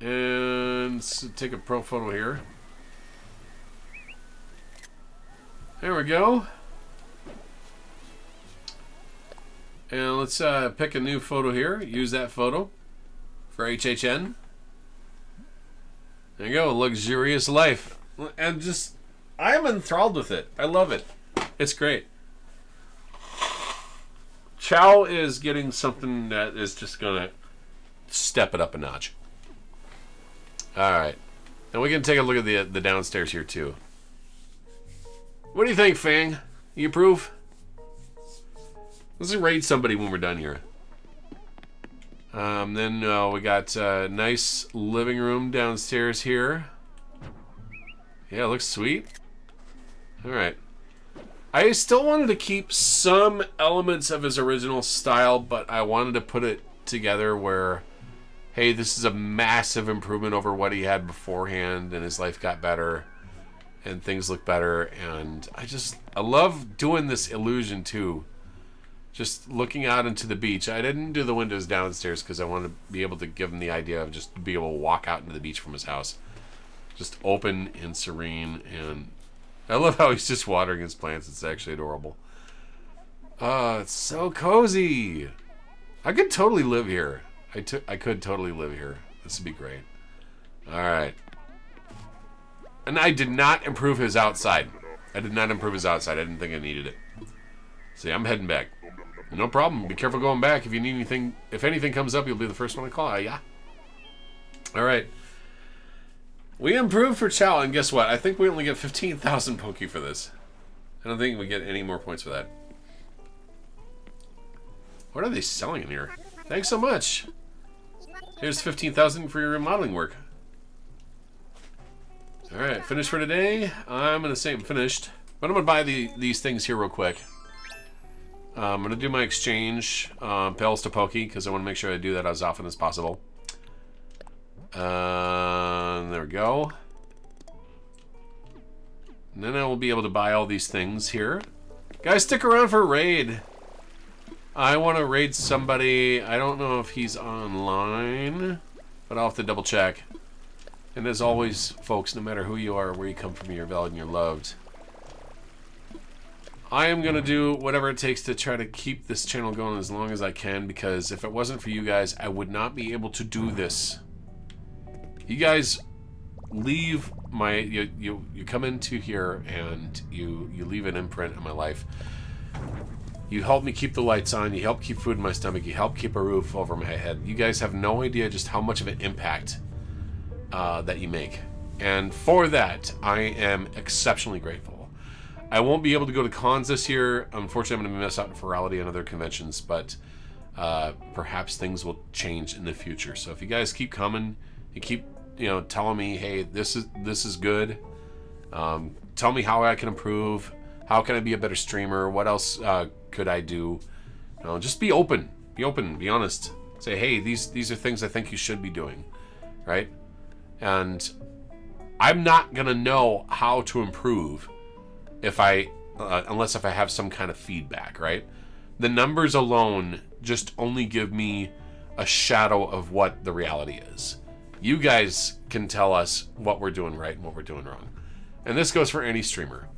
And let's take a pro photo here. There we go. And let's pick a new photo here. Use that photo for HHN. There you go. Luxurious life. And just, I am enthralled with it. I love it. It's great. Chow is getting something that is just going to step it up a notch. Alright. And we can take a look at the downstairs here too. What do you think, Fang? You approve? Let's raid somebody when we're done here. Then we got a nice living room downstairs here. Yeah, it looks sweet. Alright. I still wanted to keep some elements of his original style, but I wanted to put it together where, hey, this is a massive improvement over what he had beforehand, and his life got better, and things look better, and I love doing this illusion too. Just looking out into the beach. I didn't do the windows downstairs because I wanted to be able to give him the idea of just be able to walk out into the beach from his house. Just open and serene, and I love how he's just watering his plants. It's actually adorable. It's so cozy. I could totally live here. I could totally live here. This would be great. Alright. And I did not improve his outside. I didn't think I needed it. See, I'm heading back. No problem. Be careful going back. If you need anything, if anything comes up, you'll be the first one to call. Yeah. Alright. We improved for Chow, and guess what? I think we only get 15,000 Poke for this. I don't think we get any more points for that. What are they selling in here? Thanks so much. Here's 15,000 for your remodeling work. Alright, finished for today. I'm going to say I'm finished. But I'm going to buy these things here real quick. I'm going to do my exchange, Pales to Poke, because I want to make sure I do that as often as possible. There we go. And then I will be able to buy all these things here. Guys, stick around for a raid. I want to raid somebody. I don't know if he's online, but I'll have to double check. And as always, folks, no matter who you are or where you come from, you're valued and you're loved. I am going to do whatever it takes to try to keep this channel going as long as I can, because if it wasn't for you guys, I would not be able to do this. You guys leave my... You come into here and you leave an imprint on my life. You help me keep the lights on. You help keep food in my stomach. You help keep a roof over my head. You guys have no idea just how much of an impact that you make. And for that, I am exceptionally grateful. I won't be able to go to cons this year. Unfortunately, I'm going to miss out on Ferality and other conventions, but perhaps things will change in the future. So if you guys keep coming, you keep telling me, hey, this is good. Tell me how I can improve. How can I be a better streamer? What else could I do? Just be open. Be open. Be honest. Say, hey, these are things I think you should be doing, right? And I'm not gonna know how to improve unless I have some kind of feedback, right? The numbers alone just only give me a shadow of what the reality is. You guys can tell us what we're doing right and what we're doing wrong. And this goes for any streamer.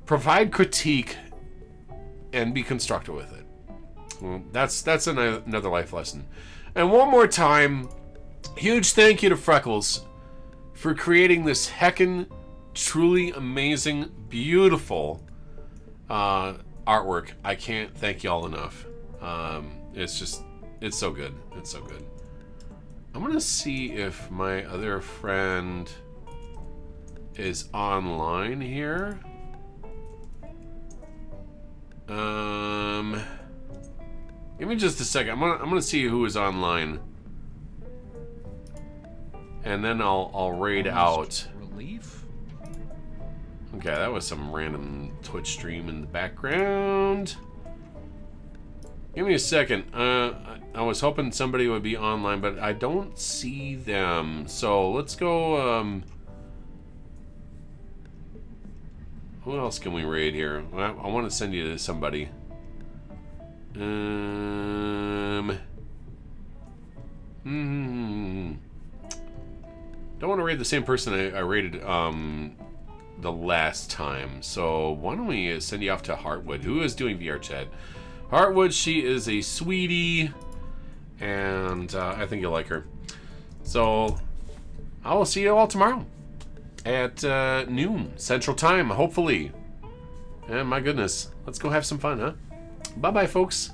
Provide critique and be constructive with it. Well, that's another life lesson. And one more time, huge thank you to Freckles for creating this heckin' truly amazing, beautiful artwork. I can't thank y'all enough. It's so good. It's so good. I'm gonna see if my other friend is online here. Give me just a second. I'm gonna see who is online, and then I'll raid out. Relief. Okay, that was some random Twitch stream in the background. Give me a second. I was hoping somebody would be online, but I don't see them. So let's go. Who else can we raid here? I want to send you to somebody. Don't want to raid the same person I raided the last time. So why don't we send you off to Heartwood, who is doing VR chat. Heartwood, she is a sweetie, and I think you'll like her. So I will see you all tomorrow at noon Central Time, hopefully. And my goodness, let's go have some fun, huh? Bye-bye, folks.